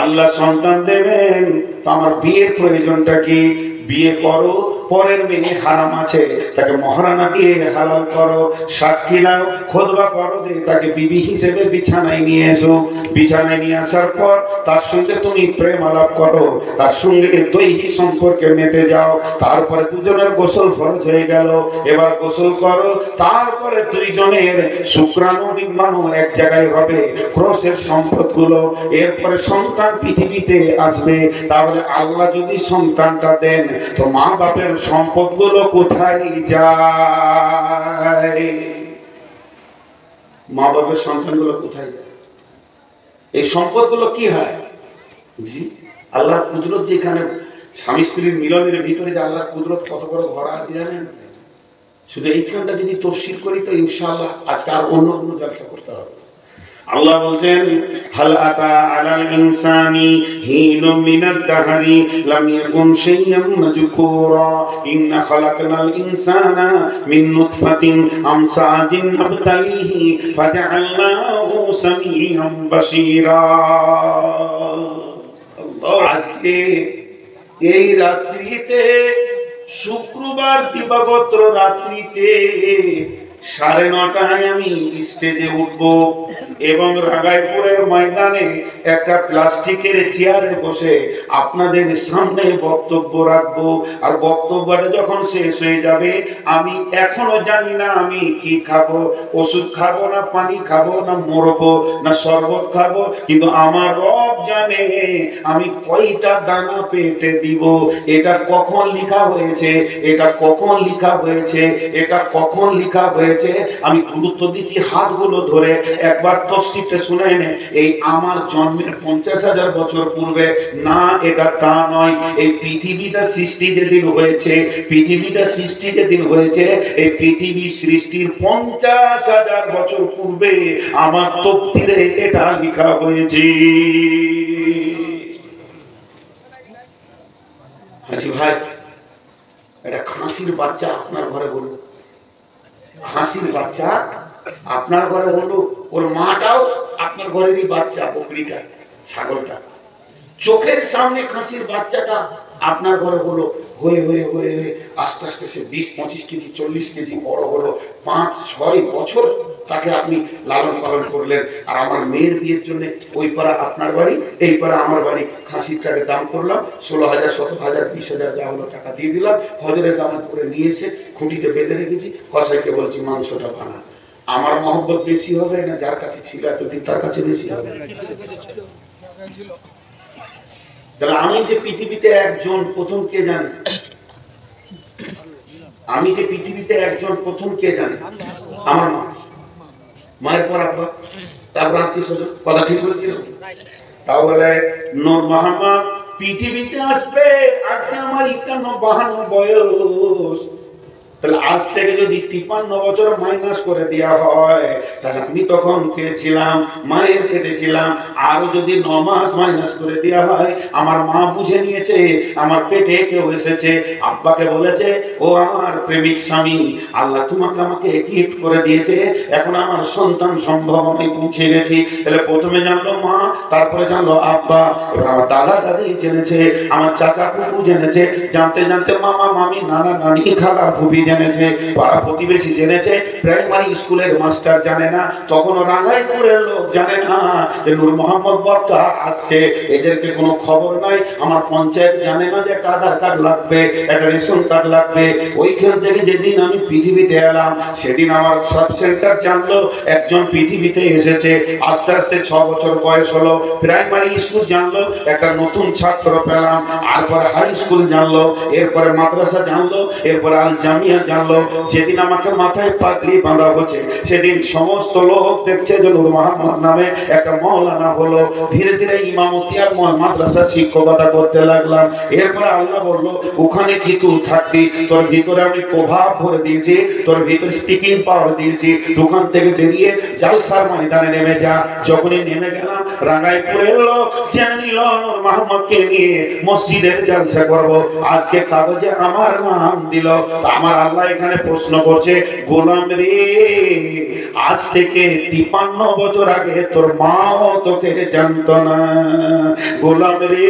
আল্লাহ সন্তান দেবেন তো আমার বিয়ের প্রয়োজনটা কি? বিয়ে করো, পরের মেয়ে হারাম আছে তাকে মহারানা দিয়ে হালাল করো, সাক্ষী নাও, খুতবা পড়ো, দিয়ে তাকে বিবি হিসেবে বিছানায় নিয়ে এসো। বিছানায় নিয়ে আসার পর তার সঙ্গে তুমি প্রেম আলাপ করো, তার সঙ্গে দৈহিক সম্পর্কে মেতে যাও। তারপরে দুজনের গোসল ফরজ হয়ে গেল, এবার গোসল করো। তারপরে দুইজনের শুক্রাণু ডিম্বাণু এক জায়গায় হবে, ক্রোশের সম্পদগুলো। এরপরে সন্তান পৃথিবীতে আসবে। তাহলে আল্লাহ যদি সন্তানটা দেন তো মা বাপের সম্পদগুলো কোথায় যায়? মা বাপের সন্তানগুলো কোথায় যায়? এই সম্পদগুলো কি হয়? জি, আল্লাহর কুদরত যেখানে স্বামী স্ত্রীর মিলনের ভিতরে যে আল্লাহর কুদরত কত বড় ভরা আছে জানেন? শুধু এইখানটা যদি তফসির করি তো ইনশাআল্লাহ আজকে আর অন্য কোনো ব্যবসা করতে হবে। আল্লাহ বলছেন হাল আতা আলাল ইনসানি হিনুম মিনাদ দাহরি লাম ইয়াকুন শাইয়্যান মাযকুরা ইন্না খালাকনাল ইনসানা মিন নুতফাতিন আমসাজিন নাবতালিহি ফাজআলনাহু সামিআন বাসীরা। আল্লাহ আজকে এই রাত্রিতে, শুক্রবার দিবাগত রাত্রিতে 9:30 আমি স্টেজে উঠব এবং রাগাইপুরের ময়দানে একটা প্লাস্টিকের চেয়ারে বসে আপনাদের সামনে বক্তব্য রাখবো। আর বক্তব্যটা যখন শেষ হয়ে যাবে, আমি এখনো জানি না আমি কি খাবো, ওষুধ খাবো না পানি খাবো না মরবো না শরবত খাবো, কিন্তু আমার রব জানে আমি কয়টা দানা পেটে দিব। এটা কখন লেখা হয়েছে, এটা কখন লেখা হয়েছে, এটা কখন লেখা হয়েছে আমি গুরুত্ব দিচ্ছি হাতগুলো ধরে। একবার তফসিরটা শুনে এনে, এই আমার জন্মের 50,000 বছর পূর্বে না, এটা তা নয়। এই পৃথিবীটা সৃষ্টি যেদিন হয়েছে, পৃথিবীটা সৃষ্টি যেদিন হয়েছে, এই পৃথিবী সৃষ্টির 50,000 বছর পূর্বে আমার তকদিরে এটা লেখা হয়েছে। হাজি ভাই, এটা খাসির বাচ্চা আপনার ঘরে হলো, হাসির বাচ্চা আপনার ঘরে হলো, ওর মাটাও আপনার ঘরেরই বাচ্চা, বকরিটা ছাগলটা। চোখের সামনে খাসির বাচ্চাটা আপনার ঘরে হলো, হয়ে হয়ে হয়ে হয়ে আস্তে আস্তে সে 20-25 কেজি 40 কেজি বড় হলো। 5-6 বছর তাকে আপনি লালন পালন করলেন। আর আমার মেয়ের বিয়ের জন্য ওই পাড়া আপনার বাড়ি, এই পাড়া আমার বাড়ি, খাসিরটাকে দাম করলাম 16,000, 17,000, 20,000 যা হলো টাকা দিয়ে দিলাম। হজরের দামে করে নিয়ে এসে খুঁটিতে বেঁধে রেখেছি। কসাইকে বলছি মাংসটা ভাঙা। আমার মহব্বত বেশি হবে না যার কাছে ছিল এতদিন তার কাছে বেশি হবে? তাহলে আমি যে পৃথিবীতে একজন প্রথম কে জানে? আমি যে পৃথিবীতে একজন প্রথম কে জানে? আমার মা, মায়ের পর আব্বা, তারপর আত্মীয় স্বজন। কথা ঠিক বলছিল? তাহলে নূর মোহাম্মদ পৃথিবীতে আসবে আজকে আমার 51-52 বয়স। তাহলে আজ থেকে যদি 53 বছর মাইনাস করে দেওয়া হয়, তাহলে আমি তখন কে ছিলাম? মায়ের পেটে ছিলাম। আরো যদি 9 মাস মাইনাস করে দেওয়া হয়, আমার মা বুঝে নিয়েছে আমার পেটে কেউ এসেছে। আব্বাকে বলেছে, ও আমার প্রেমিক স্বামী, আল্লাহ তোমাকে আমাকে গিফট করে দিয়েছে, এখন আমার সন্তান সম্ভব আমি পৌঁছে গেছি। তাহলে প্রথমে জানলো মা, তারপরে জানলো আব্বা, এবার আমার দাদা দাদি জেনেছে, আমার চাচা ফুফু জেনেছে, জানতে জানতে মামা মামি নানা নানি খালা ফুফি জেনেছে, পাড়া প্রতিবেশী জেনেছে, প্রাইমারি স্কুলের মাস্টার জানে না, তখনও রাঙ্গাইপুরের লোক জানে না যে নূর মোহাম্মদ বক্তা আসছে, এদেরকে কোনো খবর নাই। আমার পঞ্চায়েত জানে না যে একটা আধার কার্ড লাগবে, একটা রেশন কার্ড লাগবে। ওইখান থেকে যেদিন আমি পৃথিবীতে এলাম সেদিন আমার সাব সেন্টার জানলো একজন পৃথিবীতে এসেছে। আস্তে আস্তে 6 বছর বয়স হলো, প্রাইমারি স্কুল জানলো, একটা নতুন ছাত্র পেলাম, তারপরে হাই স্কুল জানলো, এরপরে মাদ্রাসা জানলো, এরপরে আল জামিয়া জানলো। যেদিন আমাকে মাথায় পাগড়ি বাঁধা হচ্ছে সেদিন সমস্ত লোক দেখছে যে নূর মোহাম্মদ নামে একটা মৌলানা হলো। ধীরে ধীরে ইমামতি আর মাদ্রাসা শিক্ষকতা করতে লাগলাম। এরপরে আল্লাহ বললো ওখানে কি তুই থাকবি, তোর ভিতরে আমি প্রভাব ভরে দিয়েছি, তোর ভিতরে স্টিকিং পাওয়ার দিয়েছি, দোকান থেকে বেরিয়ে জালসার ময়দানে নেমে যা। যখনই নেমে গেলাম রাঙ্গাইপুরের লোক জেনে নিল নূর মোহাম্মদকে নিয়ে মসজিদের জালসা করব। আজকে কাগজে আমার নাম দিল। আমার আল্লাহ এখানে প্রশ্ন করছে, গোলাম রে আজ থেকে 53 বছর আগে তোর মাও তোকে জানতো না। গোলাম রে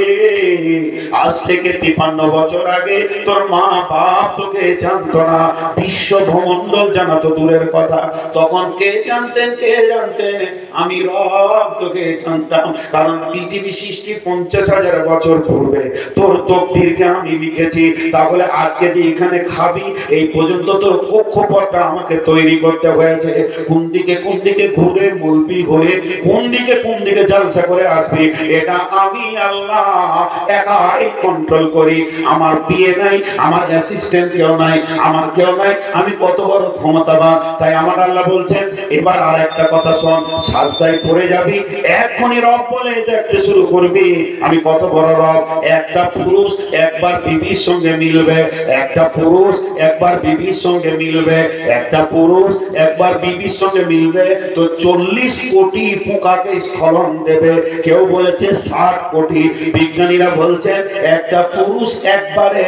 আজ থেকে 53 বছর আগে তোর মা বাপ তোকে জানতো না, বিশ্ব ভূমণ্ডল জানা তো দূরের কথা। তখন কে জানতেন, কে জানতেন? আমি রব তোকে জানতাম, কারণ পৃথিবী সৃষ্টি 50,000 বছর পূর্বে তোর তকদিরকে আমি লিখেছি। তাহলে আজকে যে এখানে খাবি এই পর্যন্ত তোর কক্ষপথটা আমাকে তৈরি করতে হয়েছে। কোন দিকে ঘুরে মুলবি হয়ে কোন দিকে জালসা করে আসবি, এটা আমি আল্লাহ একাই কন্ট্রোল করি। আমার বিয়ে নাই, আমার অ্যাসিস্ট্যান্ট কেউ নাই, আমার কেউ নাই, আমি কত বড় ক্ষমতাবান। তাই আমার আল্লাহ বলছেন এবার আর একটা কথা শোন, সাজদায় পড়ে যাবি, এখনই রব বলে দেখতে শুরু করবি আমি কত বড় রব। একটা পুরুষ একবার বিবির সঙ্গে মিলবে, একটা পুরুষ একবার বিবির সঙ্গে মিলবে, একটা পুরুষ একবার বিবির সঙ্গে মিলবে তো 40 কোটি পোকাকে স্খলন দেবে। কেউ বলেছে 60 কোটি, বিজ্ঞানীরা বলছেন একটা পুরুষ একবারে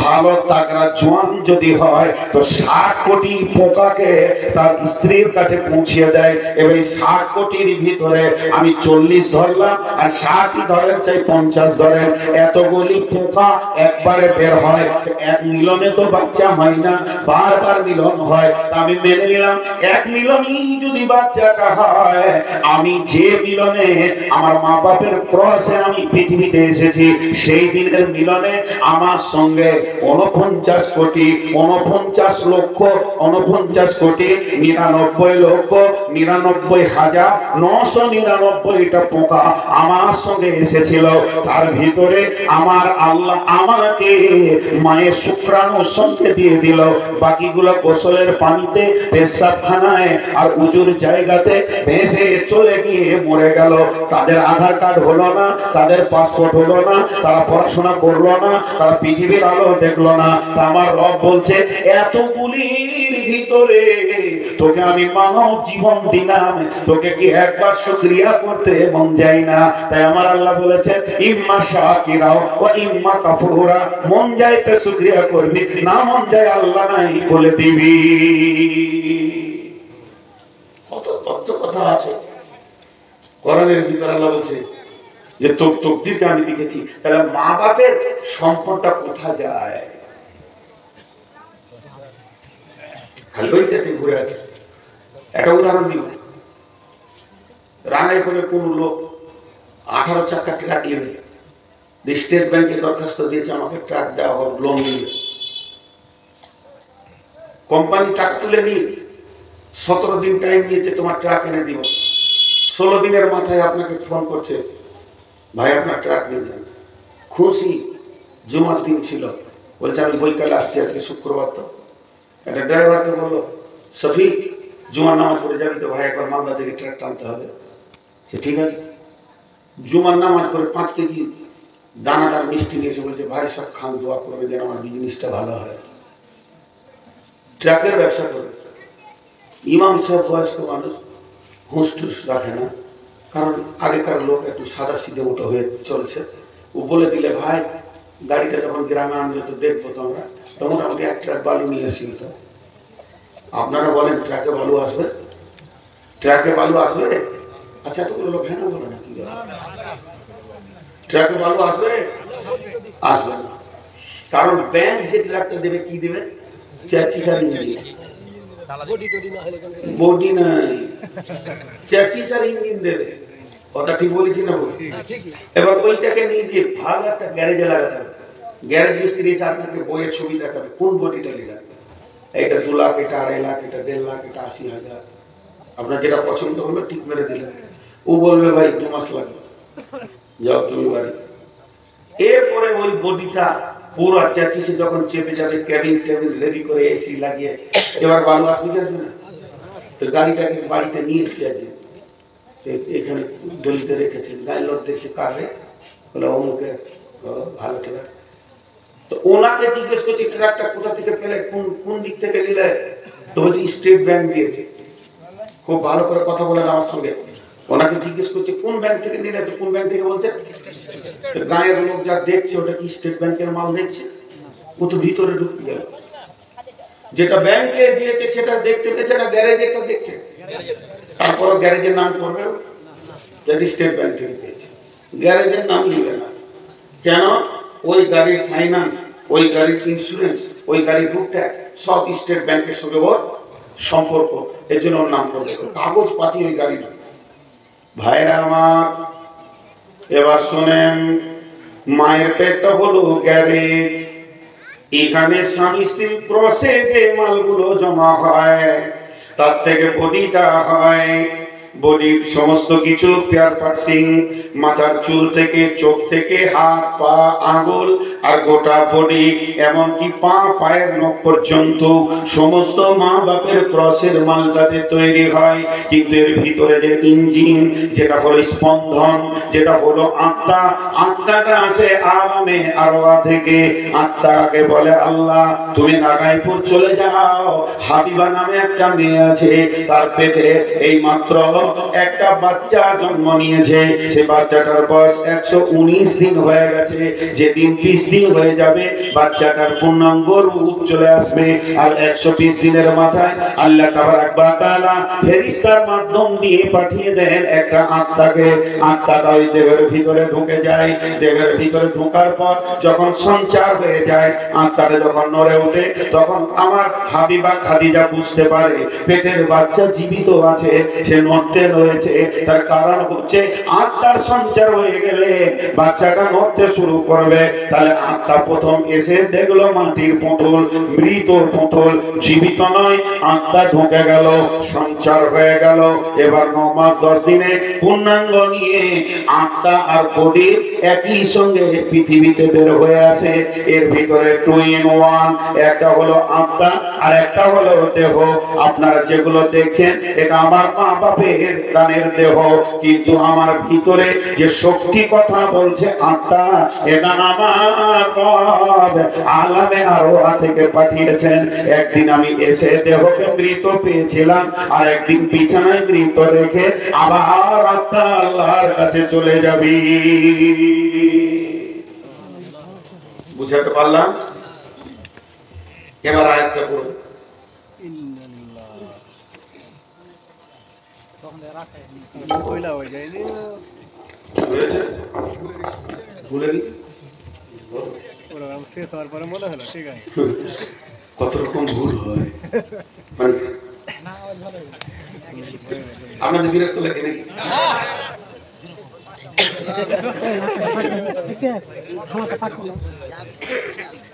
ভালো তাগড়া জোয়ান যদি হয় তো 60 কোটি পোকাকে তার স্ত্রীর কাছে পৌঁছিয়ে দেয়। এবার 60 কোটির ভিতরে আমি 40 ধরলাম, আর 60ই ধরেন চাই 50 ধরেন, এতগুলি পোকা একবারে বের হয়। এক মিলনে তো বাচ্চা হয় না, বারবার মিলন হয়। আমি মেনে নিলাম এক মিলনই যদি বাচ্চাটা হয়, আমি যে মিলনে আমার মা বাপের ক্রসে আমি পৃথিবীতে এসেছি সেই দিনের মিলনে আমার সঙ্গে 49 কোটি 49 লক্ষ 49 কোটি 99 লক্ষ 99,999টা পোকা আমার সঙ্গে এসেছিল। তার ভিতরে আমার আল্লাহ আমাকে মায়ের শুক্রাণুর সঙ্গে দিয়ে দিল, বাকিগুলো গোসলের পানিতে, পেশাবখানায় আর উজুর জায়গাতে ভেসে চলে গিয়ে মরে গেল। তাদের আধার কার্ড হলো না, তাদের পাসপোর্ট হলো না, তারা পড়াশোনা করলো না, তারা পৃথিবীর আলো দেখলো না। তা আমার রব বলছে এতগুলির ভিতরে তোকে আমি মানব জীবন দিলাম, তোকে কি একবার শুকরিয়া করতে মন যায় না? তাই আমার আল্লাহ বলেছেন ইম্মা শাকিরা ওয়া ইম্মা কাফুরা, মন যাইতে শুকরিয়া করবি, না মন যায় আল্লাহ নাই বলে দিবি। কত তত্ত্ব কথা আছে কোরআনের ভিতরে। আল্লাহ বলছে যে তোর তকদিরকে আমি লিখেছি। তাহলে মা বাপের সম্পদটা কোথা যায়? খালি ওইটাতে ঘুরে আছে। একটা উদাহরণ দিব, রাঙ্গাইপুরে কোন লোক 18 চাকা ট্রাক নেবে, স্টেট ব্যাংকে দরখাস্ত দিয়েছে আমাকে ট্রাক দেওয়া হোক লোন নিয়ে। কোম্পানি টাকা তুলে নিয়ে 17 দিন টাইম নিয়েছে তোমার ট্রাক এনে দিব। 16 দিনের মাথায় আপনাকে ফোন করছে, ভাই আপনার ট্রাক নিয়ে যান। খুশি, জুমার দিন ছিল, বলছে আমি বৈকালে আসছি, আজকে শুক্রবার তো। একটা ড্রাইভারকে বললো শফি জুমার নামাজ পড়ে যাবি তো ভাই, একবার মালদা থেকে ট্রাক টানতে হবে। সে ঠিক আছে, জুমার নামাজ পড়ে 5 কেজি দানাদার মিষ্টি নিয়ে এসে বলছে ভাই সব খান, দোয়া করবে যেন আমার বিজনেসটা ভালো হয়। ট্রাকের ব্যবসা করবে। ইমাম সাহেব বয়স্ক মানুষ, হুঁশ টুস রাখে না, কারণ আগেকার লোক একটু সাদা সিধে মতো হয়ে চলছে। ও বলে দিলে ভাই গাড়িটা যখন গ্রামে আনলে তো দেখবো তো আমরা, তো মোটামুটি 1 ট্রাক বালু নিয়ে আসি। তো আপনারা বলেন ট্রাকে বালু আসবে? ট্রাকে বালু আসবে? আচ্ছা এতগুলো লোক হ্যাঁ না বলে না, কি ট্রাকে বালু আসবে? আসবে না, কারণ ব্যাংক যে ট্রাকটা দেবে কি দেবে? চেচিসার ইঞ্জিন, বডি নাই, চেচিসার ইঞ্জিন দেবে। কথা ঠিক বলেছি না? এবার ওইটাকে নিয়ে যে ভালো একটা গ্যারেজে লাগাতে হবে। গ্যারেজ মিস্ত্রি এসে আপনাকে বইয়ের ছবি দেখাবে কোন বডিটা নিলাম, এটা 2 লাখ, এটা 2.5 লাখ, এটা 1.5 লাখ, এটা 80,000। আপনার যেটা পছন্দ হলো ঠিক মেরে দিলেন। ও বলবে ভাই 2 মাস লাগবে, যাও তুমি বাড়ি। এরপরে ওই বডিটা পুরো চেঁচিসে যখন চেপে যাবে, কেবিন রেডি করে এসি লাগিয়ে, এবার বালু আসবে না, তো গাড়িটাকে বাড়িতে নিয়ে এসে একদিন এখানে ডলিতে রেখেছেন। গাড়ির লোক দেখছে কারে, বলে অমুকে। ভালো ট্রাক। তো ওনাকে জিজ্ঞেস করছি ট্রাকটা কোথা থেকে পেলে, কোন দিক থেকে নিলে? তো বলছি স্টেট ব্যাংক দিয়েছে। খুব ভালো করে কথা বলেন আমার সঙ্গে। ওনাকে জিজ্ঞেস করছে কোন ব্যাংক থেকে নিলে, তো কোন ব্যাংক থেকে বলছে? তো গায়ের লোক যা দেখছে ওটা কি স্টেট ব্যাংকের মাল দেখছে? ও তো ভিতরে ঢুকে গেল। যেটা ব্যাংকে দিয়েছে সেটা দেখতে পেয়েছে না, গ্যারেজেটা দেখছে। তারপরও গ্যারেজের নাম করবে, যদি স্টেট ব্যাংক থেকে পেয়েছে গ্যারেজের নাম নিবে না। কেন? ওই গাড়ির ফাইন্যান্স, ওই গাড়ির ইন্স্যুরেন্স, ওই গাড়ির রুট ট্যাক্স সব স্টেট ব্যাংকের সঙ্গে ওর সম্পর্ক, এর জন্য ওর নাম করবে। কাগজ পাতি ওই গাড়ির। ভাইরা আমার, এবার শোনেন, মায়ের পেটটা হলো গ্যারেজ। এখানে স্বামী স্ত্রীর ক্রসে যে মালগুলো জমা হয় তার থেকে বডিটা হয়। বডির সমস্ত কিছু পেয়ার পার্সিং, মাথার চুল থেকে, চোখ থেকে, হাত পা আঙ্গুল আর গোটা বডি, এমনকি পায়ের নখ পর্যন্ত সমস্ত মা বাপের ক্রসের মালটাতে তৈরি হয়। কিন্তু এর ভিতরে যে ইঞ্জিন, যেটা হলো স্পন্দন, যেটা হলো আত্মা, আত্মাটা আসে আলামে আরওয়াহ থেকে। আত্মাকে বলে আল্লাহ, তুমি নাগাইপুর চলে যাও, হাবিবা নামে একটা মেয়ে আছে, তার পেটে এই মাত্র একটা বাচ্চা জন্ম নিয়েছে। সে বাচ্চাটার বয়স 119 দিন হয়ে গেছে। যেদিন 20 দিন হয়ে যাবে বাচ্চাটার পূর্ণাঙ্গ রূপ চলে আসবে। আর 120 দিনের মাথায় আল্লাহ তাবারক ওয়া তাআলা ফেরেশতার মাধ্যম দিয়ে পাঠিয়ে দেন একটা আত্মাকে। আত্মাটা ওই দেহের ভিতরে ঢুকে যায়। দেহের ভিতরে ঢোকার পর যখন সঞ্চার হয়ে যায়, আত্মাটা যখন নড়ে ওঠে, তখন আমার হাবিবা খাদিজা বুঝতে পারে পেটের বাচ্চা জীবিত আছে, সে নড়তে রয়েছে। তার কারণ হচ্ছে আত্মার সঞ্চার হয়ে গেলে বাচ্চাটা নড়তে শুরু করবে। তাহলে আত্মা প্রথম এসে দেখলো মাটির পুতুল, মৃত পুতুল, জীবিত নয়। আত্মা ঢুকে গেল, সঞ্চার হয়ে গেল। এবার 9 মাস 10 দিনে পূর্ণাঙ্গ নিয়ে আত্মা আর বডি একই সঙ্গে পৃথিবীতে বের হয়ে আসে। এর ভিতরে 2 in 1, একটা হলো আত্মা আর একটা হলো দেহ। আপনারা যেগুলো দেখছেন এটা আমার মা বাপের প্রাণের দেহ, কিন্তু আমার ভিতরে যে শক্তি কথা বলছে আত্মা, এটা আমার রব আলামে আরওয়াহ থেকে পাঠিয়েছেন। একদিন আমি এসে দেহকে মৃত পেয়েছিলাম, আর একদিন বিছানায় মৃত রেখে আবার আত্মা আল্লাহর কাছে চলে যাবি। বুঝাতে পারলাম? এবার আয়াতটা পড়ুন। কত রকম ভুল হয় আপনাদের বিরক্ত লাগে নাকি?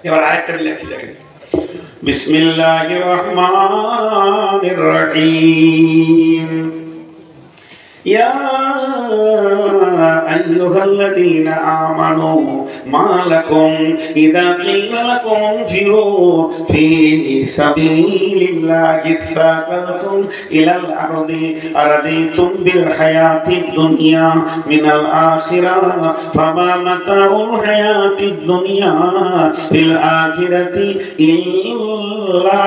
এবার আরেকটা লিখছি, দেখেন। বিসমিল্লাহির রহমানির রহিম। ইয়া আইয়ুহাল্লাযীনা আমানু মা লাকুম ইযা ক্বিলা লাকুম ইনফিরু ফী সাবিলিল্লাহি ইসতাকালতুম ইলাল আরদি আরাদিতুম বিল হায়াতিদ দুনিয়া মিনাল আখিরাহ ফামা মাতাউল হায়াতিদ দুনিয়া ফিল আখিরাতি ইল্লা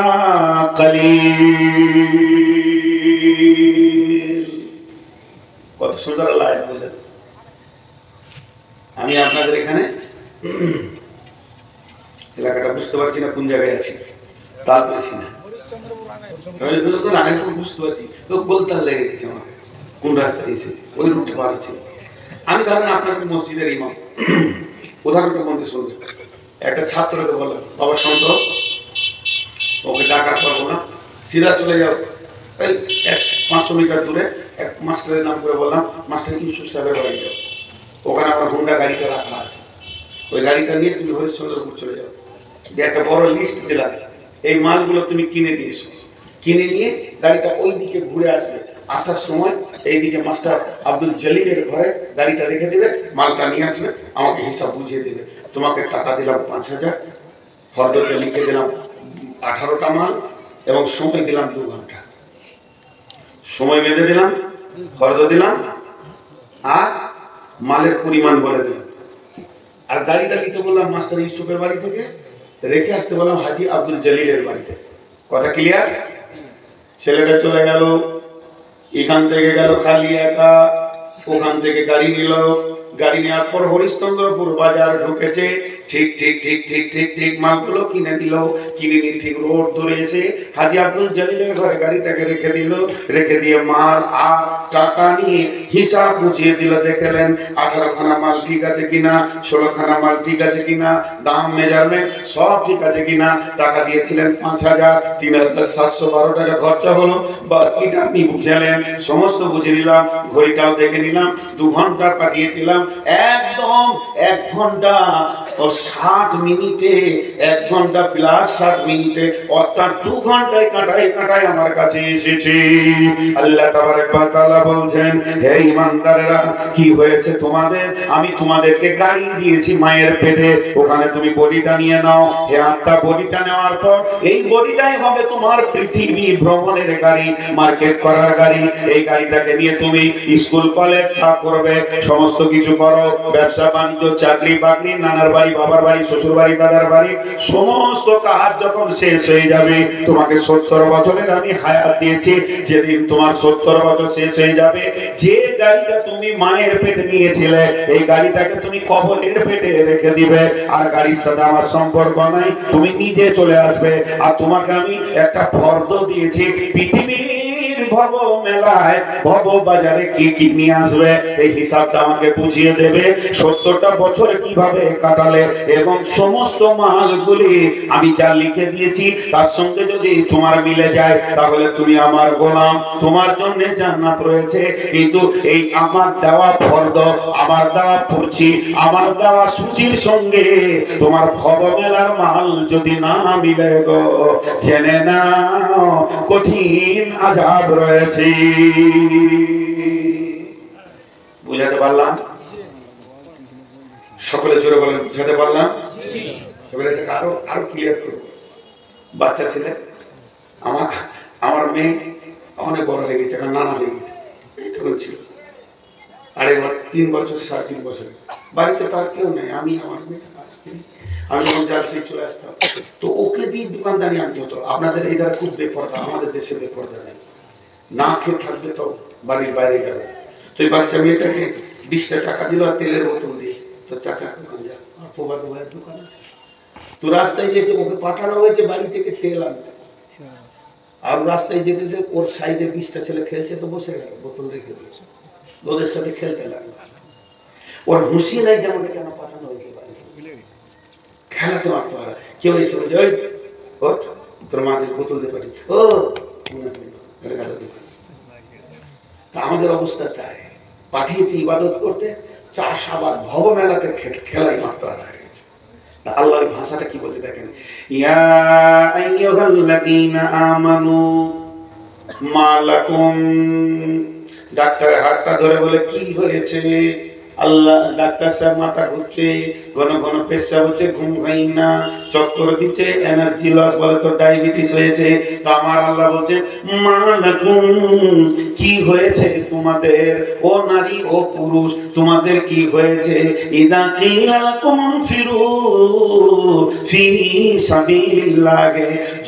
কালিল। কত সুন্দর আয়াত বললেন। আমি আপনাদের এখানে এলাকাটা বুঝতে পারছি না কোন জায়গায় আছি, তার পেয়েছি না, বুঝতে পারছি গোলতাল লেগে গেছে আমার কোন রাস্তায় এসেছি, ওই রুটে পার হচ্ছে। আমি ধরেন আপনাদের মসজিদের ইমাম, উদাহরণটা মধ্যে শুনবেন। একটা ছাত্রকে বললাম, বাবা শান্ত, ওকে ডাকা করবো না, সিধা চলে যাও এই 500 মিটার দূরে এক মাস্টারের নাম করে বললাম, মাস্টার ইউসুফ সাহেবের বাড়ি যাও, ওখানে আমার হুন্ডা গাড়িটা রাখা আছে, ওই গাড়িটা নিয়ে তুমি হরিশ্চন্দ্রপুর চলে যাও, যে একটা বড় লিস্ট দিলাম, এই মালগুলো তুমি কিনে নিয়েছো, কিনে নিয়ে গাড়িটা ওই দিকে ঘুরে আসবে, আসার সময় এইদিকে মাস্টার আব্দুল জলিলের ঘরে গাড়িটা রেখে দেবে, মালটা নিয়ে আসবে, আমাকে হিসাব বুঝিয়ে দেবে, তোমাকে টাকা দিলাম 5000, ফর্দতে লিখে দিলাম 18টা মাল এবং সময় দিলাম 2 ঘন্টা, সময় বেঁধে দিলাম, ফর্দ দিলাম আর মালের পরিমাণ বলে দিলাম, আর গাড়িটা নিতে বললাম মাস্টার ইউসুফের বাড়ি থেকে, রেখে আসতে বললাম হাজি আব্দুল জলিলের বাড়িতে। কথা ক্লিয়ার? ছেলেটা চলে গেল, এখান থেকে গেল খালি একা, ওখান থেকে গাড়ি নিল, গাড়ি নেওয়ার পর হরিশ্চন্দ্রপুর বাজার ঢুকেছে, ঠিক ঠিক ঠিক ঠিক ঠিক ঠিক মালগুলো কিনে দিল, কিনে নিয়ে ঠিক রোড ধরে এসে হাজি আব্দুল জলিলের ঘরে গাড়িটাকে রেখে দিল, রেখে দিয়ে মাল আর টাকা নিয়ে হিসাব বুঝিয়ে দিল, দেখলেন 18খানা মাল ঠিক আছে কিনা, 16খানা মাল ঠিক আছে কিনা, দাম মেজারমেন্ট সব ঠিক আছে কিনা, টাকা দিয়েছিলেন 5000, 3712 টাকা খরচা হলো, বাকিটা আপনি বুঝালেন, সমস্ত বুঝে নিলাম, ঘড়িটাও দেখে নিলাম, 2 ঘন্টা পাঠিয়েছিলাম, একদম 1 ঘন্টা ও 60 মিনিটে, 1 ঘন্টা প্লাস 60 মিনিটে, অর্থাৎ 2 ঘন্টায় কাটায় কাটায় আমার কাছে এসেছে। আল্লাহ তাবারক ওয়া তাআলা বলছেন, হে ঈমানদারেরা, কি হয়েছে তোমাদের? আমি তোমাদেরকে গাড়ি দিয়েছি মায়ের পেটে, ওখানে তুমি বডিটা নিয়ে নাও, হে আত্মা, বডিটা নেওয়ার পর এই বডিটাই হবে তোমার পৃথিবী ভ্রমণের গাড়ি, মার্কেট করার গাড়ি, এই গাড়িটাকে নিয়ে তুমি স্কুল কলেজ করবে, সমস্ত কিছু করো, ব্যবসা বাণিজ্য, চাকরি বাকরি, নানার বাড়ি, বাবার বাড়ি, শ্বশুর বাড়ি, দাদার বাড়ি, সমস্ত কাজ যখন শেষ হয়ে যাবে, তোমাকে 70 বছরের আমি হায়াত দিয়েছি, যেদিন তোমার 70 বছর শেষ হয়ে যাবে, যে গাড়িটা তুমি মায়ের পেটে নিয়েছিলে, এই গাড়িটাকে তুমি কবরের পেটে রেখে দিবে, আর গাড়ির সাথে আমার সম্পর্ক নাই, তুমি নিজে চলে আসবে, আর তোমাকে আমি একটা ফর্দ দিয়েছি, পৃথিবীর ভব মেলায়, ভব বাজারে কি কি নিয়ে আসবে, এই হিসাবটা আমাকে বুঝিয়ে দেবে, 70টা বছর কিভাবে কাটালে, এবং সমস্ত মালগুলি আমি যা লিখে দিয়েছি তার সঙ্গে যদি তোমার মিলে যায়, তাহলে তুমি আমার গোলাম, তোমার জন্য জান্নাত রয়েছে, কিন্তু এই আমার দেওয়া ফর্দ, আমার দেওয়া পড়ছি, আমার দেওয়া সূচির সঙ্গে তোমার ভব মেলার মাল যদি না মিলে গো, জেনে নাও কঠিন আযাব রয়েছে। বুঝাতে পারলাম? সকলে জোরে বলেন, বুঝাতে পারলাম? এবারে এটাকে আরো ক্লিয়ার করব। বাচ্চা ছেলে, আমার মেয়ে অনেক বড় হয়ে গেছে, এখন নানা হয়ে গেছে, এইটুকু ছিল, আর এবার 3 বছর 3.5 বছর, বাড়িতে তার কেউ নেই, আমি আমার মেয়ে, আমি যখন জালসি চলে আসতাম, তো ওকে দিয়ে দোকানদারি আনতে হতো। আপনাদের এই দ্বারা খুব বেপরদা, আমাদের দেশে বেপরদা নেই, না খেয়ে থাকবে তো বাড়ির বাইরে যাবে, তো এই বাচ্চা মেয়েটাকে 20টা টাকা দিল আর তেলের বোতল দিয়ে, তো চাচার দোকান যা, প্রভাত ভাইয়ের দোকান আছে, তো রাস্তায় যেতে ওকে পাঠানো হয়েছে বাড়ি থেকে তেল আনতে, আর রাস্তায় যেতে যেতে ওর সাইডে 20টা ছেলে খেলছে, তো বসে গেল, বোতল রেখে দিয়েছে, ওদের সাথে খেলতে লাগলো, ওর হুঁশি নাই যে আমাকে কেন পাঠানো হয়েছে বাড়ি, খেলাতে পারতো, আর কেউ এসে বলছে, ওই ওঠ, তোর মাকে বোতল দিয়ে পাঠিয়ে, ও আমাদের অবস্থা তাই, পাঠিয়েছি ইবাদত করতে, চাষাবাদ, ভব মেলাতে খেলাই মারতে আর হয়ে গেছে। আল্লাহর ভাষাটা কি বলতে দেখেন, ইয়া আইয়ুহাল্লাযীনা আমানু মা লাকুম, ডাক্তারের হাতটা ধরে বলে কি হয়েছে, আল্লাহ, ডাক্তার সাহেব মাথা ঘুরছে, ঘন ঘন পেশাব হচ্ছে, ঘুম হয় না, চক্কর দিচ্ছে, এনার্জি লস, বলে তো ডায়াবেটিস হয়েছে, তো আমার আল্লাহ বলছে মা লাকুম, কি হয়েছে তোমাদের, ও নারী ও পুরুষ, তোমাদের কি হয়েছে, ইদা কিলা লাকুম ফিরু ফি সাবিলিল্লাহ,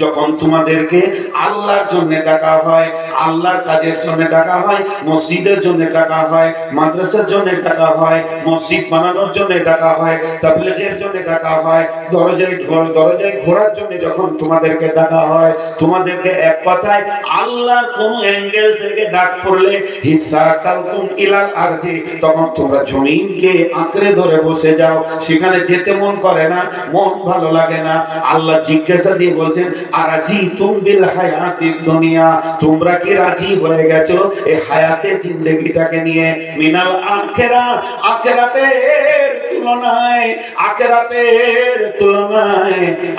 যখন তোমাদেরকে আল্লাহর জন্য ডাকা হয়, আল্লাহর কাজের জন্য ডাকা হয়, মসজিদের জন্য ডাকা হয়, মাদ্রাসার জন্য ডাকা হয়, মসজিদ বানানোর জন্য ডাকা হয়, তাবলীগের জন্য ডাকা হয়, দরজায় ঘোরার জন্য যখন তোমাদেরকে ডাকা হয়, তোমাদেরকে এক কথায় আল্লাহর কোন অ্যাঙ্গেল থেকে ডাক পড়লে হিসা কালতুম ইলাল আরজি, তখন তোমরা জমিনকে আঁকড়ে ধরে বসে যাও, সেখানে যেতে মন করে না, মন ভালো লাগে না। আল্লাহ জিজ্ঞাসা দিয়ে বলছেন আরাজি তুম বিল হায়াতিদ দুনিয়া, তোমরা কি রাজি হয়ে গেছো এই হায়াতে জিন্দেগিটাকে নিয়ে? মিনাল আখিরা, আখিরাতের তুলনায়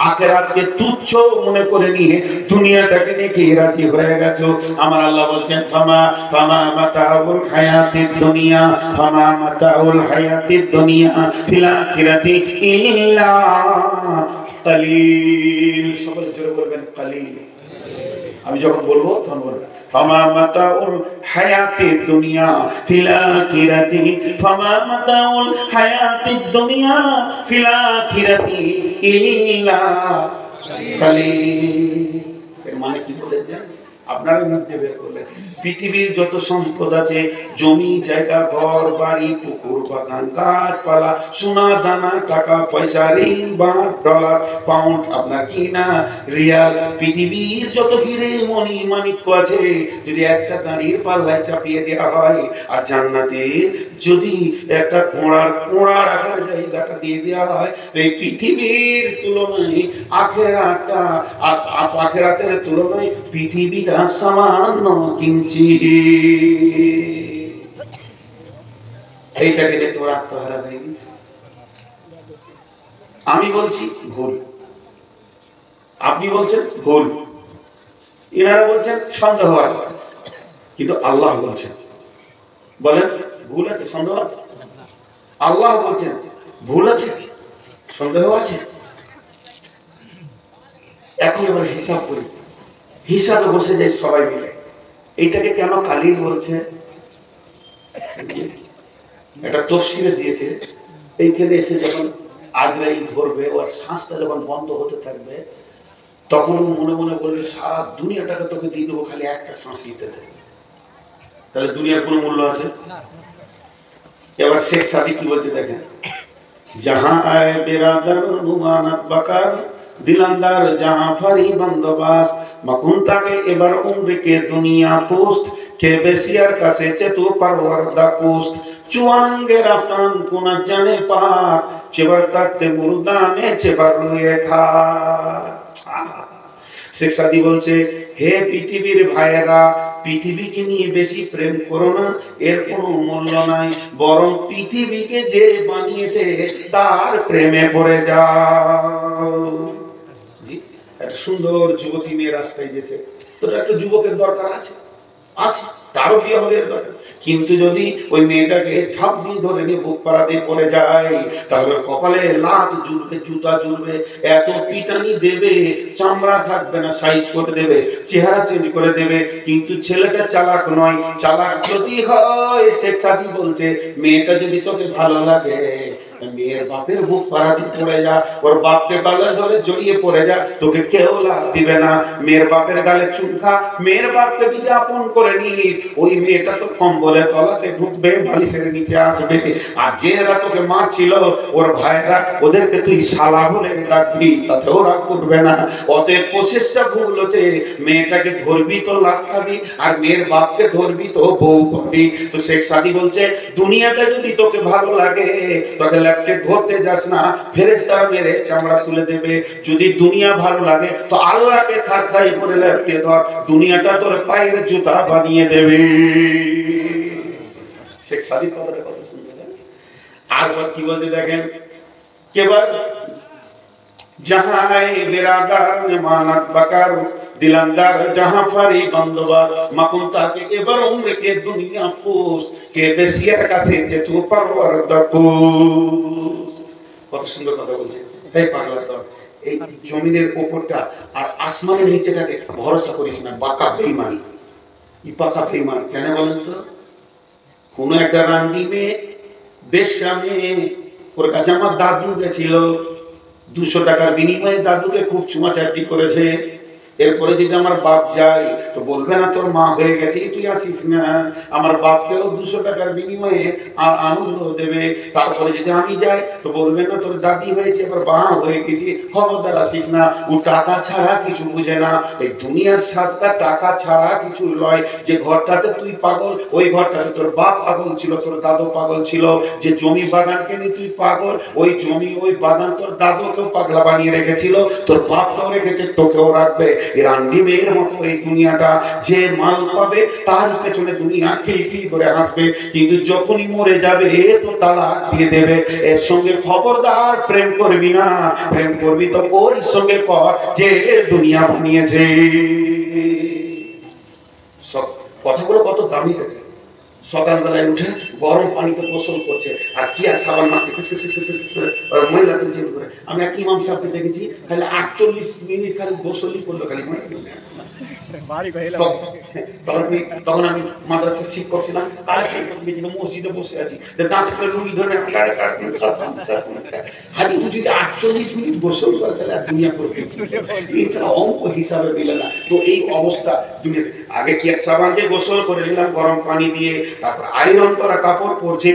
আখিরাতকে তুচ্ছ মনে করে নিয়ে দুনিয়াটাকে নিয়ে কি রাজি হয়ে গেছো? আমার আল্লাহ বলছেন ফামা মাতাউল হায়াতিদ দুনিয়া, ফামা মাতাউল হায়াতিদ দুনিয়া ফিল আখিরাতি ইল্লা কালিল। সবাই জোরে বলবেন কালিল। আমি যখন বলবো তখন বলবেন ফামা মাতাউল হায়াতিদ দুনিয়া ফিল আখিরাতি, ফামা মাতাউল হায়াতিদ দুনিয়া ফিল আখিরাতি ইল্লা কালিল। এর মানে কি বলতে জানেন? আপনারা মধ্যে বের করলেন পৃথিবীর যত সম্পদ আছে, জমি জায়গা, ঘর বাড়ি, পুকুর বাগান, গাছপালা, সোনা দানা, টাকা পয়সা, রিং বাঁধ, ডলার পাউন্ড, আপনার কি না রিয়াল, পৃথিবীর যত হিরে মণি মাণিক্য আছে, যদি একটা দাঁড়ির পাল্লায় চাপিয়ে দেওয়া হয়, আর জান্নাতে যদি একটা কোড়ার আকার জায়গাটা দিয়ে দেওয়া হয়, তো এই পৃথিবীর তুলনায় আখেরাতের তুলনায় পৃথিবীটা সামান্য কিঞ্চি। এইটাকে নিয়ে তোর আত্মহারা হয়ে গেছে। আমি বলছি ভুল, আপনি বলছেন ভুল, এনারা বলছেন সন্দেহ আছে, কিন্তু আল্লাহ বলছেন, বলেন ভুল আছে সন্দেহ আছে? আল্লাহ বলছেন ভুল আছে সন্দেহ আছে। এখন এবার হিসাব করি, হিসাবে বসে যায় সবাই মিলে। এইটাকে কেন কালিল বলছে? এটা তফসিলে দিয়েছে, এইখানে এসে যখন আজরাইল ধরবে, ওর শ্বাসটা যখন বন্ধ হতে থাকবে, তখন মনে মনে বলবে সারা দুনিয়াটাকে তোকে দিয়ে দেবো, খালি একটা শ্বাস নিতে দেবে। তাহলে দুনিয়ার কোনো মূল্য আছে? এবার শেখ সাদি কি বলছে দেখেন, জাহা আয় বেরাদার নুমানাত বাকার দিলান্দার জাফারি বন্দোবাস মাকুন্তাকে এবার উমরিকে দুনিয়া পোস্ট কে বেসিয়ার কাছে চেতু পারওয়ারদা পোস্ট চুয়াঙ্গে রাফতান কোনা জানে পার চেবার তাকতে মুরদানে চেবার রুয়ে খা। শেখ সাদি বলছে হে পৃথিবীর ভাইয়েরা, পৃথিবীকে নিয়ে বেশি প্রেম করো না, এর কোনো মূল্য নাই, বরং পৃথিবীকে যে বানিয়েছে তার প্রেমে পড়ে যাও। একটা সুন্দর যুবতী মেয়ে রাস্তায় গেছে, তো একটা যুবকের দরকার আছে, তারও বিয়ে হবে এর দরকার, কিন্তু যদি ওই মেয়েটাকে ঝাঁপ দিয়ে ধরে নিয়ে বুক পাড়া দিয়ে পড়ে যায়, তাহলে কপালে লাত জুড়বে, জুতা জুড়বে, এত পিটানি দেবে, চামড়া থাকবে না, সাইজ করে দেবে, চেহারা চেঞ্জ করে দেবে। কিন্তু ছেলেটা চালাক নয়, চালাক যদি হয়, শেখ সাদি বলছে মেয়েটা যদি তোকে ভালো লাগে, মেয়ের বাপের বুক পাড়া দিয়ে পড়ে যা, ওর বাপকে গালে ধরে জড়িয়ে পড়ে যা, তোকে কেউ লাভ দিবে না। মেয়ের বাপের গালে চুন খা, মেয়ের বাপকে যদি আপন করে নিস, ওই মেয়েটা তো কম্বলের তলাতে ঢুকবে, বালিশের নিচে আসবে। আর যারা তোকে মারছিল ওর ভাইরা, ওদেরকে তুই শালা বলে ডাকবি, তাতেও রাগ করবে না। অতএব প্রচেষ্টা ভুল হচ্ছে, মেয়েটাকে ধরবি তো লাভ খাবি, আর মেয়ের বাপকে ধরবি তো বউ পাবি। তো শেখ সাদি বলছে দুনিয়াটা যদি তোকে ভালো লাগে, তোকে ল্যাপটে ধরতে যাস না, ফেরেশতারা মেরে চামড়া তুলে দেবে। যদি দুনিয়া ভালো লাগে তো আল্লাহকে সাজদাই করে ল্যাপটে ধর, দুনিয়াটা তোর পায়ের জুতা বানিয়ে দেবে। শেখ সাদি কথাটা কত সুন্দর। আর কি বলতে দেখেন, কেবল जहां बिरादार मानत बकर दिलंदार जहां फरी बंदोबस्त मकुंता के एबर उम्र के दुनिया पोस के बेसियर का से तू परवर दकुस। কত সুন্দর কথা বলছে। এই পাগলা তো এই জমিনের উপরটা আর আসমানের নিচেটাকে ভরসা করিস না, বাঁকা বেঈমানি। ই পাকা বেঈমান কেন বলেন তো? কোন একটা রান্ডি মেয়ে বেশ্যা মেয়ে, ওর কাছে আমার দাদু গেছিল, 200 টাকার বিনিময়ে দাদুকে খুব চুমাচাটি করেছে। এরপরে যদি আমার বাপ যায় তো বলবে না তোর মা হয়ে গেছে তুই আসিস না, আমার বাপকেও 200 টাকার বিনিময়ে আনন্দ দেবে। তারপরে যদি আমি যাই তো বলবে না তোর দাদি হয়েছে এবার মা হয়ে গেছি, খবরদার আসিস না। ও টাকা ছাড়া কিছু বুঝে না, এই দুনিয়ার স্বাদটা টাকা ছাড়া কিছু নয়। যে ঘরটাতে তুই পাগল, ওই ঘরটাতে তোর বাপ পাগল ছিল, তোর দাদু পাগল ছিল। যে জমি বাগানকে নিয়ে তুই পাগল, ওই জমি ওই বাগান তোর দাদুকেও পাগলা বানিয়ে রেখেছিল, তোর বাপকেও রেখেছে, তোকেও রাখবে। এর আন্ডি মেয়ের মতো এই দুনিয়াটা, যে মাল পাবে তার পেছনে দুনিয়া খিলখিল করে হাসবে, কিন্তু যখনই মরে যাবে তো তালাক দিয়ে দেবে। এর সঙ্গে খবরদার প্রেম করবি না, প্রেম করবি তো ওর সঙ্গে কর যে দুনিয়া বানিয়েছে। সব কথাগুলো কত দামি থাকে। সকালবেলায় উঠে গরম পানিতে গোসল করছে আর কি আর সাবান মারছে করে ময়লা তুলছে করে। আমি এক ইমাম সাহেবকে দেখেছি খালি 48 মিনিট খালি গোসলই করলো, খালি তখন আমি মাদ্রাসার শিক্ষক ছিলাম, মসজিদে বসে আছি, দাঁত করে লুঙ্গি ধরে হাজি যদি 48 মিনিট গোসল করে তাহলে আর দুনিয়া করবে, এছাড়া অঙ্ক হিসাবে দিলে না। তো এই অবস্থা দুনিয়াতে। আগে কি এক সাবান দিয়ে গোসল করে নিলাম গরম পানি দিয়ে, তারপর আয়রন করা কাপড় পরছে,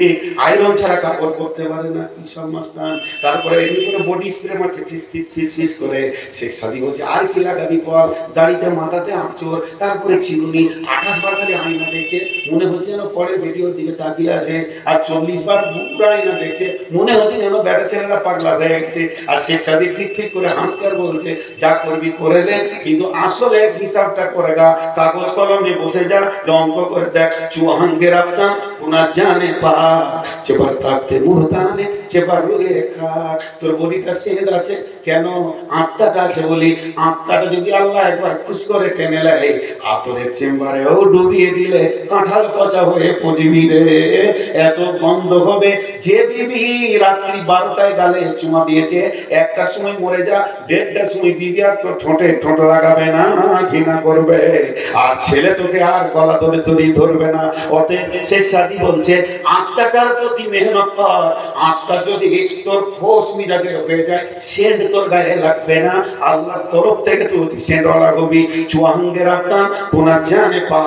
আয়রন ছাড়া কাপড় পরতে পারে না, কি সমাস্তান। তারপরে এমনি করে বডি স্প্রে মারছে ফিস ফিস ফিস ফিস করে। শেখ সাদি বলছে আর কি লাগাবি পর, দাড়িতে মাথাতে আঁচড়, তারপরে চিরুনি। 28 বার খালি আয়না দেখছে, মনে হচ্ছে যেন পরের ভিডিওর দিকে তাকিয়ে আছে। আর 40 বার পুরো আয়না দেখছে, মনে হচ্ছে যেন বেটা ছেলেরা পাগলা হয়ে গেছে। আর শেখ সাদি ঠিক ঠিক করে হাসতে আর বলছে যা করবি করে নে, কিন্তু আসলে হিসাবটা করে গা, কাগজ কলমে বসে যা, অঙ্ক করে দেখ। চুয়াঙ্গের আপনার ওনার জানে পা চেপার থাকতে মুরদানে চেপার রুয়ে খাক। তোর বডিটা সেদ আছে কেন, আত্মাটা আছে বলি। আত্মাটা যদি আল্লাহ একবার খুশ করে টেনে নেয়, আতরের চেম্বারেও ডুবিয়ে দিলে কাঁঠাল পচা হয়ে পচিবি রে। এত গন্ধ হবে। যে বিবি রাত্রি 12টায় গালে চুমা দিয়েছে, 1টার সময় মরে যা, 1:30টার সময় বিবি আর তোর ঠোঁটে ঠোঁট লাগাবে না, ঘৃণা করবে। আর ছেলে তোকে আর গলা ধরে ধরবে না। অতএব শেখ সাদি বলছে আত্মাটার প্রতি মেহনত কর। আত্মা যদি তোর খোশ মিজাজের হয়ে যায়, সেন্ট তোর গায়ে লাগবে না, আল্লাহর তরফ থেকে তুই সেন্ট লাগাবি। চুয়াঙ্গের আত্মা কোনা জানে পা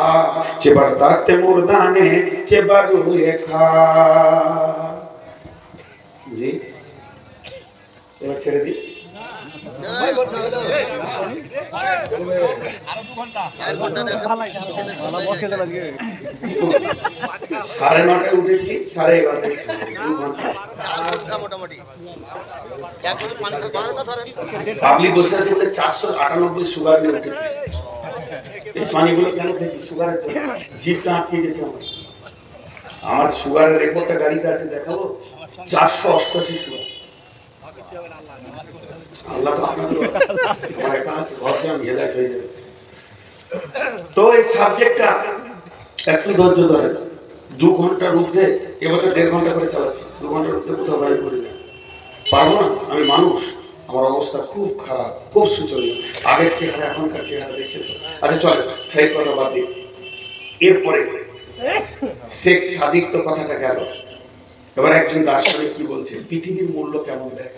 চেবার থাকতে মুরদানে চেবার রুয়ে খা। জি এবার ছেড়ে দিই। সাড়ে 9টায় উঠেছি, 11:30 পাবলিক বসে আছে বলে 498 সুগার নিয়ে উঠেছি। এই পানিগুলো কেন খেয়েছি? সুগারের জিভটা আটকে গেছে আমার সুগারের রেকর্ডটা গাড়িতে আছে, দেখাবো। 488 সুগার। আল্লাহ তো এই সাবজেক্টটা একটু ধৈর্য ধরে। 2 ঘন্টার মধ্যে এবছর 1.5 ঘন্টা করে চালাচ্ছি। 2 ঘন্টার মধ্যে কোথাও বাইরে করি না, পারবো না। আমি মানুষ, আমার অবস্থা খুব খারাপ, খুব শোচনীয়। আগের চেহারা এখনকার চেহারা দেখছে তো। আচ্ছা চলে সেই কথা বাদ দিই। এরপরে শেখ সাদিক তো কথাটা গেল। এবার একজন দার্শনিক কি বলছে, পৃথিবীর মূল্য কেমন দেখ।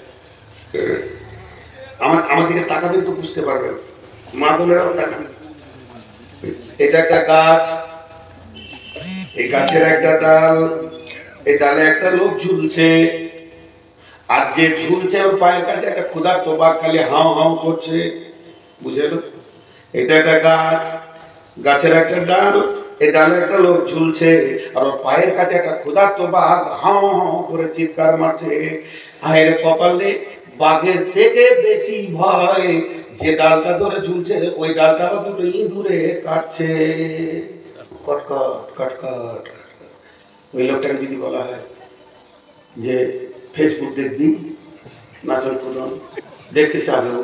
আমার দিকে তাকাবেন তো বুঝতে পারবেন, মা বোনেরাও তাকাবেন। এটা একটা গাছ, এই গাছের একটা ডাল, এই ডালে একটা লোক ঝুলছে। আর যে ঝুলছে ওর পায়ের কাছে একটা ক্ষুধার্ত বাঘ খালি হাও হাও করছে, বুঝে? এটা একটা গাছ, গাছের একটা ডাল, এই ডালে একটা লোক ঝুলছে, আর ওর পায়ের কাছে একটা ক্ষুধার্ত বাঘ হাও হাও করে চিৎকার মারছে। আয়ের কপালে বাঘের থেকে বেশি ভয় যে ডালটা ধরে ঝুলছে, ওই ডালটা আবার দুটো ইঁদুরে কাটছে, কটকট কটকট। ওই লোকটাকে যদি বলা হয় যে ফেসবুক দেখবি, নাচন কুদন দেখতে চাবেও,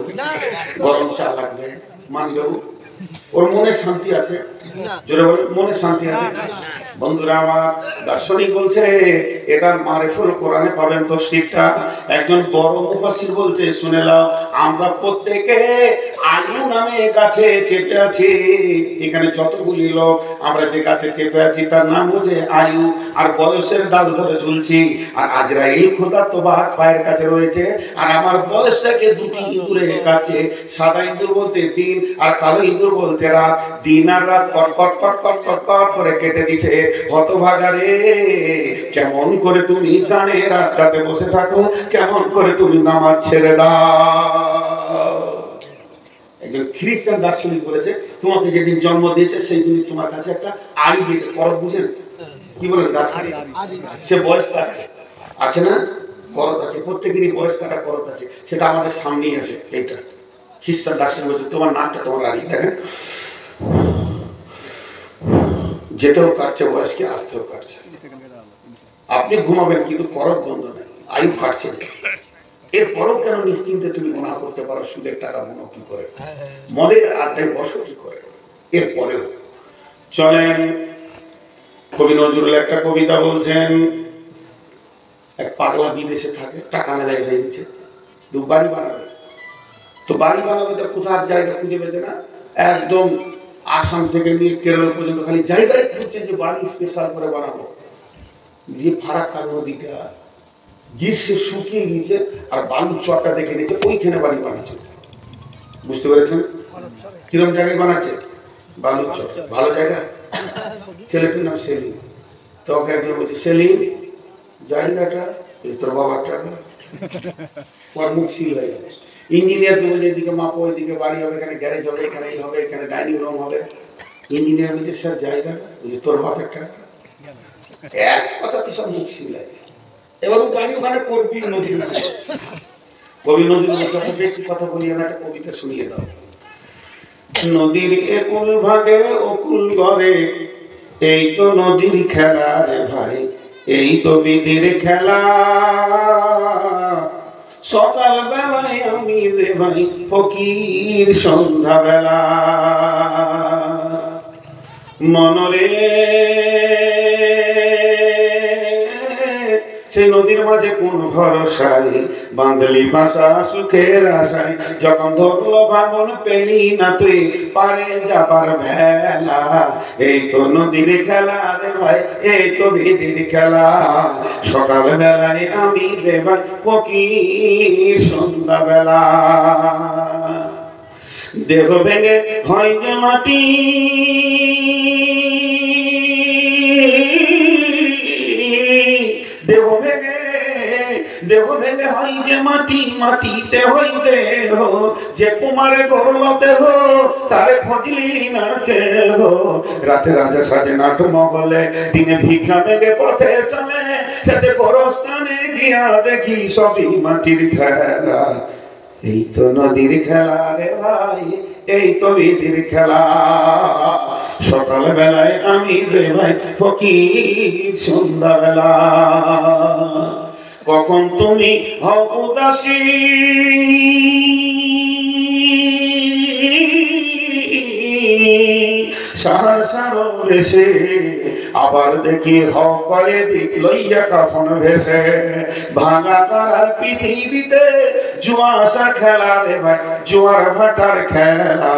গরম চা লাগবে, মানবেও, ওর মনে শান্তি আছে? জোরে বলেন, মনে শান্তি আছে? বন্ধুরা আমার, দার্শনিক বলছে এটা মারিফুল কোরআনে পাবেন তাফসীরটা। একজন বড় মুফাসসির বলছে, শুনে নাও, আমরা প্রত্যেকে আয়ু নামে গাছে চেপে আছি। এখানে যতগুলি লোক আমরা যে গাছে চেপে আছি তার নাম হচ্ছে আয়ু, আর বয়সের ডাল ধরে ঝুলছি। আর আজরাইল খোদা তো পায়ের কাছে রয়েছে, আর আমার বয়সটাকে দুটি ইঁদুরের কাছে, সাদা ইঁদুর বলতে দিন আর কালো ইঁদুর বলতে রাত। দিন আর রাত কট কট কট কট কট কট করে কেটে দিছে। হতভাগা রে, কেমন করে তুমি গানের আড্ডাতে বসে থাকো, কেমন করে তুমি নামাজ ছেড়ে দাও। একজন খ্রিস্টান দার্শনিক বলেছে, তোমাকে যেদিন জন্ম দিয়েছে সেই দিন তোমার কাছে একটা আড়ি দিয়েছে, করত, বুঝেন কি বলেন? সে বয়স কাটছে, আছে না? করত আছে, প্রত্যেকেরই বয়স কাটা করত আছে, সেটা আমাদের সামনেই আছে। এইটা খ্রিস্টান দার্শনিক বলছে, তোমার নাকটা তোমার আড়ি, দেখেন যেতেও কাটছে, বয়সকে আসতেও কাটছে। আপনি ঘুমাবেন কিন্তু করত বন্ধ নাই, আয়ু কাটছে। এরপরও কেন নিশ্চিন্তে তুমি গুনাহ করতে পারো? সুদের টাকা গুনাহ কি করে, মদের আড্ডায় বসো কি করে? এরপরেও চলেন, কবি নজরুল একটা কবিতা বলছেন, এক পাগলা বিদেশে থাকে, টাকা মেলায় হয়ে গেছে, বাড়ি বানাবে। তো বাড়ি বানাবে তো কোথার জায়গা খুঁজে পেতে না, একদম আসাম থেকে নিয়ে কেরল পর্যন্ত খালি জায়গায় খুঁজছে যে বাড়ি স্পেশাল করে বানাবো। গিয়ে ফারাক্কা নদীটা গ্রীষ্মে শুকিয়ে গিয়েছে, আর বালুর চরটা দেখে নিয়েছে, ওইখানে বাড়ি বানাচ্ছে। বুঝতে পেরেছেন কিরম জায়গায় বানাচ্ছে? বালুর চর, ভালো জায়গা। ছেলেটির নাম সেলিম। তোকে একজন বলছে, সেলিম জায়গাটা তোর বাবার টাকা। ওর মুখ সিল হয়ে গেল। ইঞ্জিনিয়ার তো বলছে, এদিকে মাপো, এদিকে বাড়ি হবে, এখানে গ্যারেজ হবে, এখানে এই হবে, এখানে ডাইনিং রুম হবে। ইঞ্জিনিয়ার বলছে, স্যার জায়গাটা বলছে তোর বাপের টাকা। এক কথা তো সব মুখ সিল হয়ে গেল। এবার বাড়ি ওখানে করবি নদীর নামে। কবি নদীর কথা বেশি কথা বলি না, একটা কবিতা শুনিয়ে দাও। নদীর একুল ভাগে অকুল ঘরে, এই তো নদীর খেলা রে ভাই, এই তো বিধির খেলা। সকাল বেলায় আমি রে ভাই ফকির, সন্ধ্যা বেলা মনরে সেই নদীর মাঝে কোন ভরসায় বাঁধলি বাসা সুখের আশায়। যখন ধরলো ভাঙন পেলি না তুই পারে যাবার ভেলা, এই তো নদীর খেলা রে ভাই, এই তো বিধির খেলা। সকাল বেলায় আমি রে ভাই ফকির, সন্ধ্যা বেলা দেহ ভেঙে হয় যে মাটি, দেহ ভেঙে হয় যে মাটি, মাটিতে হয় দেহ। যে কুমারে গড়ল দেহ তারে খোঁজলি না কেহ। রাতে রাজা সাজে নাট মহলে, দিনে ভিক্ষা মেঘে পথে চলে, শেষে গোরস্থানে গিয়া দেখি সবই মাটির খেলা। এই তো নদীর খেলা রে ভাই, এই তো বিধির খেলা। সকাল বেলায় আমি রে ভাই ফকির, সন্ধ্যা বেলা কখন তুমি হও উদাসী, সাহার বেশে আবার দেখি হয়ে দিক লইয়া কাফন ভেসে। ভাঙা তারার পৃথিবীতে জুয়াশা খেলা রে ভাই, জোয়ার ভাটার খেলা।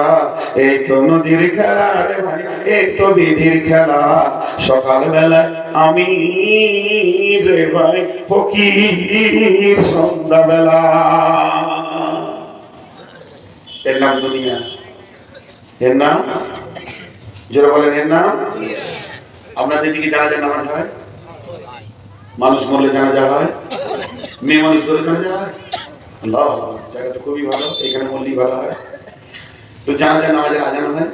এই তো নদীর খেলা রে ভাই, এই তো বিধির খেলা। সকাল বেলায় আমি রে ভাই ফকির, সন্ধ্যা বেলা। এর নাম দুনিয়া, এর নাম যারা বলেন এর নাম। আপনাদের দিকে জানাজা নামাজ হয়, মানুষ মরলে জানাজা হয়, মেয়ে মানুষ ধরে জানাজা হয়। জায়গা তো খুবই ভালো, এখানে মরলেই ভালো হয়। তো জানাজা নামাজের আজান হয়,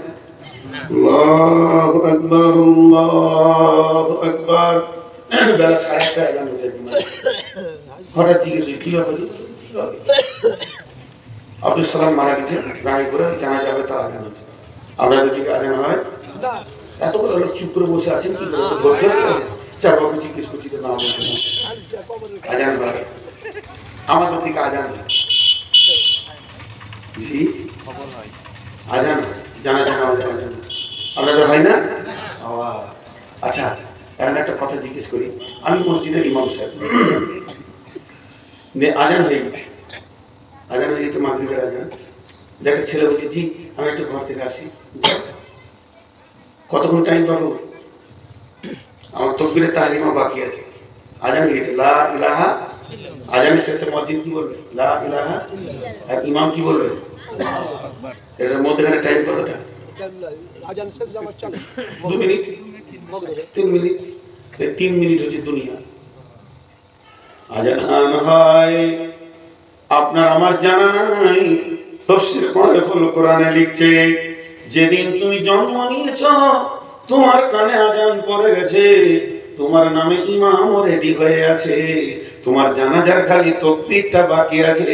আল্লাহু আকবার, আল্লাহু আকবার। বেলা 1:30টায় আজান হচ্ছে। হঠাৎ জিজ্ঞেস কি ব্যাপার, আব্দুল সালাম মারা গেছে, রায়পুরে জানাজা হবে, তার আজান হচ্ছে। আপনাদের দিকে আজান হয়? এতগুলো লোক চুপ করে বসে আছেন, কি বলতে চার বাবু জিজ্ঞেস করছি তো না বলছে না। আজান হয়, আমাদের দিকে আজান হয়, জি আজান হয়। জানাজা নামাজ হয় না? আপনাদের হয় না? আচ্ছা, এখন একটা কথা জিজ্ঞেস করি। আমি মসজিদের ইমাম সাহেব, আজান হয়ে গেছে, মাগরিবের আজান। দেখা ছেলে বলছে, জি আমি একটু ঘর থেকে আসি। কতক্ষণ টাইম পাবো? আমার তাকবীরে তাহরিমা বাকি আছে, আজান হয়ে গেছে, লা ইলাহা। আজানের শেষে মুয়াজ্জিন কি বলবে? লা ইলাহা। আর ইমাম কি বলবে? এটার মধ্যখানে টাইম কতটা? 2 মিনিট, 3 মিনিট। 3 মিনিট হচ্ছে দুনিয়া। আজান হয়, আপনার আমার জানা নাই। তাফসীর মারিফুল কোরআনে লিখছে, যেদিন তুমি জন্ম নিয়েছ তোমার কানে আজান পড়ে গেছে, তোমার নামে ইমাম রেডি হয়ে আছে, তোমার জানাজার খালি তাকবীরটা বাকি আছে।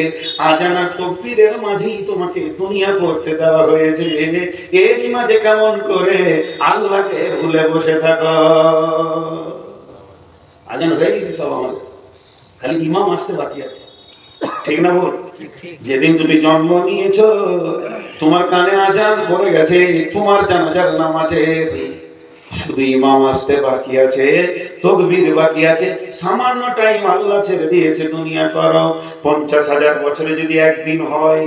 আজান আর তাকবীরের মাঝেই তোমাকে দুনিয়া করতে দেওয়া হয়েছে। এর মাঝে কেমন করে আল্লাহকে ভুলে বসে থাকো? আজান হয়ে গেছে সব আমাদের, খালি ইমাম আসতে বাকি আছে। ঠিক না বল? যেদিন তুমি জন্ম নিয়েছ তোমার কানে আজান পড়ে গেছে, তোমার জানাজার নামাজের শুধু ইমাম আসতে বাকি আছে, তাকবীর বাকি আছে। সামান্য টাইম আল্লাহ ছেড়ে দিয়েছে দুনিয়া করো। 50,000 বছরে যদি একদিন হয়,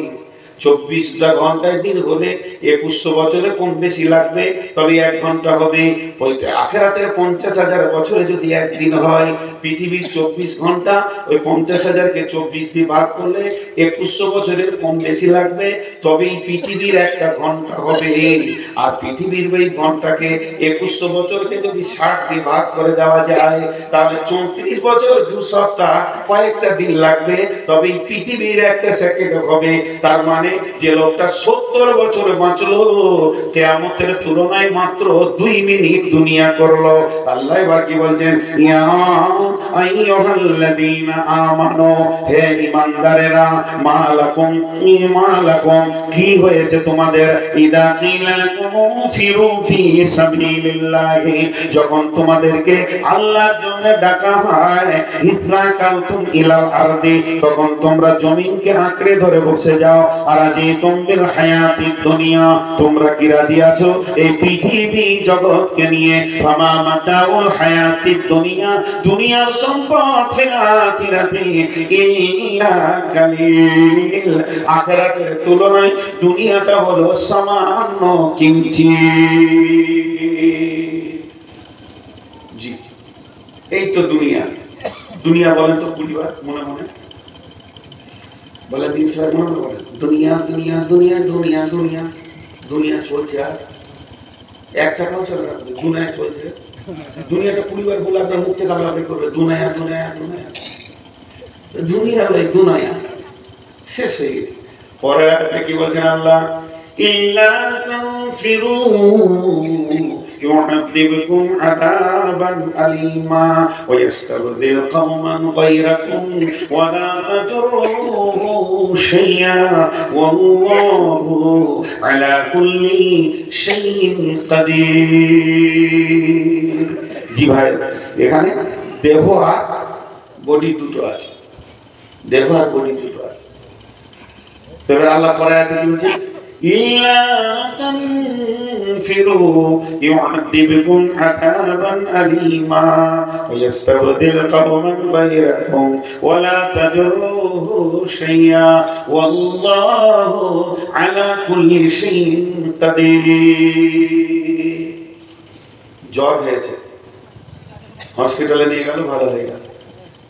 24টা ঘন্টায় দিন হলে 2100 বছরে কম বেশি লাগবে, তবে 1 ঘন্টা হবে। ওই আখিরাতের 50,000 বছরে যদি একদিন হয়, পৃথিবীর 24 ঘন্টা, ওই 50,000 কে 24 দিয়ে ভাগ করলে 2100 বছরের কম বেশি লাগবে, তবেই পৃথিবীর 1টা ঘন্টা হবে। আর পৃথিবীর ওই ঘন্টাকে 2100 বছরকে যদি 60 দিয়ে ভাগ করে দেওয়া যায়, তাহলে 34 বছর 2 সপ্তাহ কয়েকটা দিন লাগবে, তবেই পৃথিবীর 1টা সেকেন্ড হবে। তার মানে যে লোকটা 70 বছর বাঁচলো, কিয়ামতের তুলনায় মাত্র 2 মিনিট দুনিয়া করলো। আল্লাহ এবার কি বলছেন? ইয়া আইয়ুহাল্লাযীনা আমানু, হে ঈমানদারেরা, মালাকুম কি হয়েছে তোমাদের? ইদা কিলা লাকুম ফিরু ফি সাবিলিল্লাহি, যখন তোমাদেরকে আল্লাহর জন্য ডাকা হয়, ইসরাকালতুম ইলাল আরদি, তখন তোমরা জমিনকে আঁকড়ে ধরে বসে যাও। আরাজিতুম বিল হায়াতিদ দুনিয়া, তোমরা কি রাজি আছো এই পৃথিবী জগৎকে নিয়ে? ফামা মাতাউল হায়াতিদ দুনিয়া, দুনিয়ার সম্পদ ফিল আখিরাতি ইল্লা কালিল, আখিরাতের তুলনায় দুনিয়াটা হলো সামান্য কিঞ্চিত। জি, এই তো দুনিয়া। দুনিয়া বলেন তো পরিবার মনে মনে বলে, দিন সবাই মনে মনে বলে দুনিয়া দুনিয়া দুনিয়া দুনিয়া দুনিয়া দুনিয়া চলছে। আর 1 টাকাও চলে না, দুনিয়া চলছে। দুনিয়াটা পরিবার বলে আপনার মুখ থেকে আমরা করবে দুনিয়া দুনিয়া দুনিয়া দুনিয়া, দুনিয়া শেষ হয়ে গেছে। পরে কি বলছেন আল্লাহ? ইল্লা তানফিরু يعذبكم عذابا أليما ويستبدل قوما غيركم ولا تضروه شيئا والله على كل شيء قدير। জি ভাই, এখানে দেহ আর বডি দুটো আছে, দেহ আর বডি দুটো আছে। তবে আল্লাহ পরে আয়াতে কি বলছে? ইল্লা তানফিরু ইউআযিবকুম আযাবান আলীমা ওয়া ইস্তাবদিল কওমান গায়রাকুম ওয়া লা তাজরুহু শাইয়্যা ওয়াল্লাহু আলা কুল্লি শাইইন কাদির। জ্বর হয়েছে, হসপিটালে নিয়ে গেল, ভালো হয়ে গেল।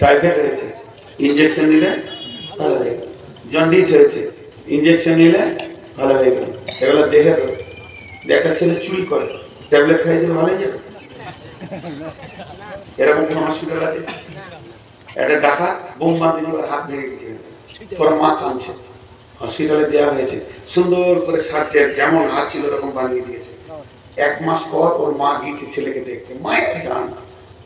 টাইফয়েড হয়েছে, ইনজেকশন দিলে ভালো হয়ে গেল। জন্ডিস হয়েছে, ইনজেকশন নিলে ভালো হয়ে গেল। এগুলো দেখে তো একটা ছেলে চুরি করে, ট্যাবলেট খাই দিলে ভালো হয়ে যাবে। এরকম কোন হসপিটাল আছে? একটা ডাকাত বোম বাঁধে দিবার হাত ভেঙে গেছে, তোর মা কাঁদছে, হসপিটালে দেওয়া হয়েছে, সুন্দর করে সার্জের যেমন হাত ছিল এরকম বানিয়ে দিয়েছে। 1 মাস পর ওর মা গিয়েছে ছেলেকে দেখতে, মায়ের জান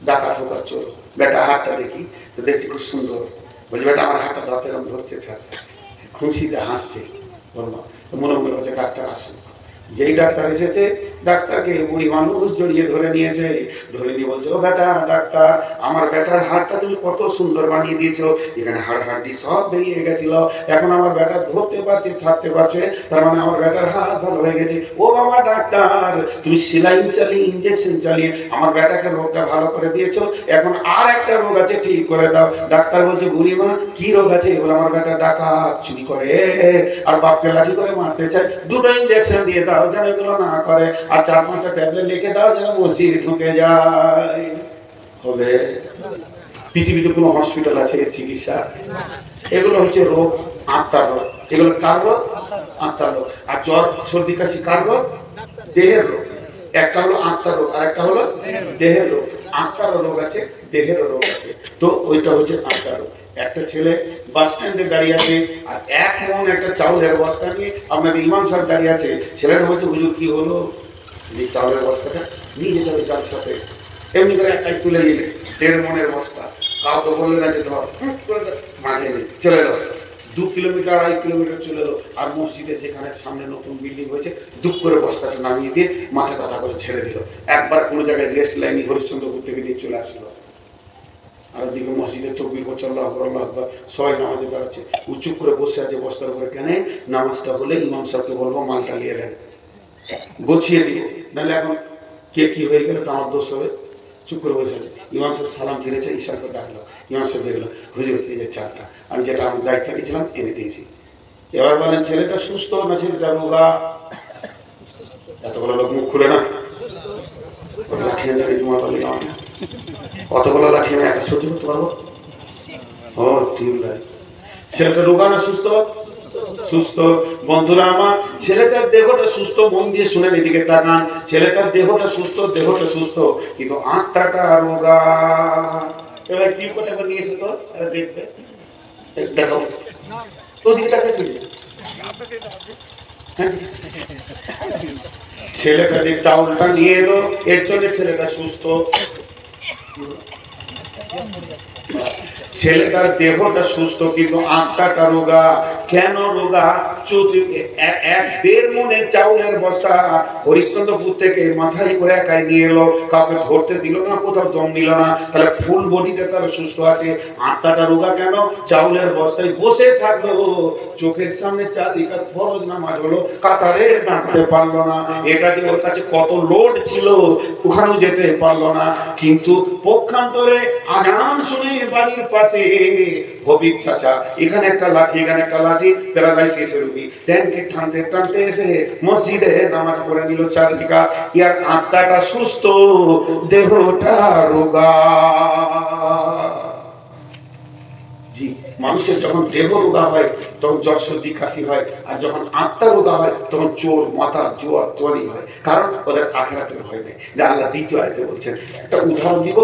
ডাকাত হোকার চোর, বেটা হাতটা দেখি তো দেখছি খুব সুন্দর। বলছি বেটা আমার হাতটা ধরতে, এরকম ধরছে, খুশিতে হাসছে। ওর মা মনে মনে বলছে ডাক্তার আসুন। যেই ডাক্তার এসেছে, ডাক্তারকে বুড়ি মানুষ জড়িয়ে ধরে নিয়েছে, ধরে নিয়ে বলছে, ও বেটা ডাক্তার, আমার বেটার হাড়টা তুমি কত সুন্দর বানিয়ে দিয়েছো, এখানে হাড় সব বেরিয়ে গেছিল, এখন আমার বেটা ধরতে পারছে, থাকতে পারছে, তার মানে আমার বেটার হাত ভালো হয়ে গেছে। ও বাবা ডাক্তার, তুমি সেলাইন চালিয়ে ইঞ্জেকশন চালিয়ে আমার বেটাকে রোগটা ভালো করে দিয়েছো, এখন আর একটা রোগ আছে, ঠিক করে দাও। ডাক্তার বলছে, বুড়ি মা কি রোগ আছে? বলে, আমার বেটা ডাকাত, চুরি করে আর বাপকে লাঠি করে মারতে চায়, দুটো ইঞ্জেকশন দিয়ে দাও যেন এগুলো না করে, আর 4-5টা ট্যাবলেট লিখে দাও যেন মসজিদ ঢুকে যায়। হবে? পৃথিবীতে কোনো হসপিটাল আছে এর চিকিৎসা? এগুলো হচ্ছে রোগ, আত্মার রোগ। এগুলো কার রোগ? আত্মার রোগ। আর জ্বর সর্দি কাশি কার রোগ? দেহের রোগ। একটা হলো আত্মার রোগ, আর একটা হলো দেহের রোগ। আত্মারও রোগ আছে, দেহেরও রোগ আছে। তো ওইটা হচ্ছে আত্মার রোগ। একটা ছেলে বাস স্ট্যান্ডে দাঁড়িয়ে আছে, আর এক মন একটা চাউলের বস্তা নিয়ে আপনাদের ইমাম সাহেব দাঁড়িয়ে আছে। ছেলেটা বলছে, হুজুর কি হলো? এই চাউলের বস্তাটা নিয়ে যেতে হবে যার সাথে। এমনি করে একটাই তুলে নিলে 1.5 মনের বস্তা, কাউকে বললে না যে ধর, মাঝে নেই, চলে এলো 2 কিলোমিটার 2.5 কিলোমিটার চলে এলো। আর মসজিদে যেখানে সামনে নতুন বিল্ডিং হয়েছে, দুপ করে বস্তাটা নামিয়ে দিয়ে মাথা কাটা করে ছেড়ে দিল। একবার কোনো জায়গায় রেস্ট লাইনি হরিশ্চন্দ্রপুর থেকে দিয়ে চলে আসলো। আর ওদিকে মসজিদে তকবীর করছে, আল্লাহু আকবার, আল্লাহু আকবার, সবাই নামাজে দাঁড়াচ্ছে। চুপ করে বসে আছে বস্তার উপরে। কেন? নামাজটা হলে ইমাম সাহেবকে বলবো মালটা নিয়ে নেন, গোছিয়ে দিব, নাহলে এখন কে কি হয়ে গেলে তো আমার দোষ হবে। চুপ করে বসে আছে। ইমাম সাহেব সালাম ফিরেছে, ঈশানকে ডাকলো। ইমাম সাহেব দেখলো, হুজুর এই যে চারটা, আমি যেটা আমার দায়িত্ব দিয়েছিলাম এনে দিয়েছি। এবার বলেন, ছেলেটা সুস্থ না ছেলেটা রোগা? এতগুলো লোক মুখ খুলে না, লাঠি জানি তোমার বলি আমাকে, কতগুলো লাঠি আমি একটা সহ্য করতে পারবো? ও টিউবলাইট। ছেলেটা রোগা না সুস্থ? সুস্থ। বন্ধুরা আমার, ছেলেটার দেহটা সুস্থ, মন দিয়ে শুনেন, এদিকে তাকান। ছেলেটার দেহটা সুস্থ, কিন্তু আত্মাটা রোগা। এবার কি করে নিয়ে এসো তো, দেখবে, দেখো তো দিকটাকে ছেলেটা যে চাউলটা নিয়ে এলো, এর জন্য ছেলেটা সুস্থ। ছেলেটার দেহটা সুস্থ, কিন্তু আত্মাটা রোগা। কেন রোগা? 1.5 মনের চাউলের বস্তা হরিশ্চন্দ্রপুর থেকে মাথায় করে একাই নিয়ে এলো, কাউকে ধরতে দিল না, কোথাও দম দিল না। তাহলে ফুল বডিটা তার সুস্থ আছে, আত্মাটা রোগা কেন? চাউলের বস্তায় বসে থাকলো, চোখের সামনে 4 রাকাত ফরজ নামাজ হলো, কাতারে দাঁড়াতে পারলো না। এটা যে ওর কাছে কত লোড ছিল, ওখানেও যেতে পারলো না। কিন্তু পক্ষান্তরে আজান শুনে বাড়ির পাশে হবিব চাচা, এখানে একটা লাঠি, এখানে একটা লাঠি, প্যারালাইসিসের রোগী, ট্যাঙ্কে টানতে টানতে এসে মসজিদে নামাজ পড়ে নিল 4 রাকাত। ইয়ার আত্মাটা সুস্থ, দেহটা রোগা। জি, মানুষের যখন দেহ রোগা হয় তখন জ্বর সর্দি কাশি হয়, আর যখন আত্মা রোগা হয় তখন চোর মাথা জোয়ার চোরই হয়। কারণ ওদের আখিরাতের ভয় নেই। যা আল্লাহ দ্বিতীয় আয়াতে বলছেন। একটা উদাহরণ দিব,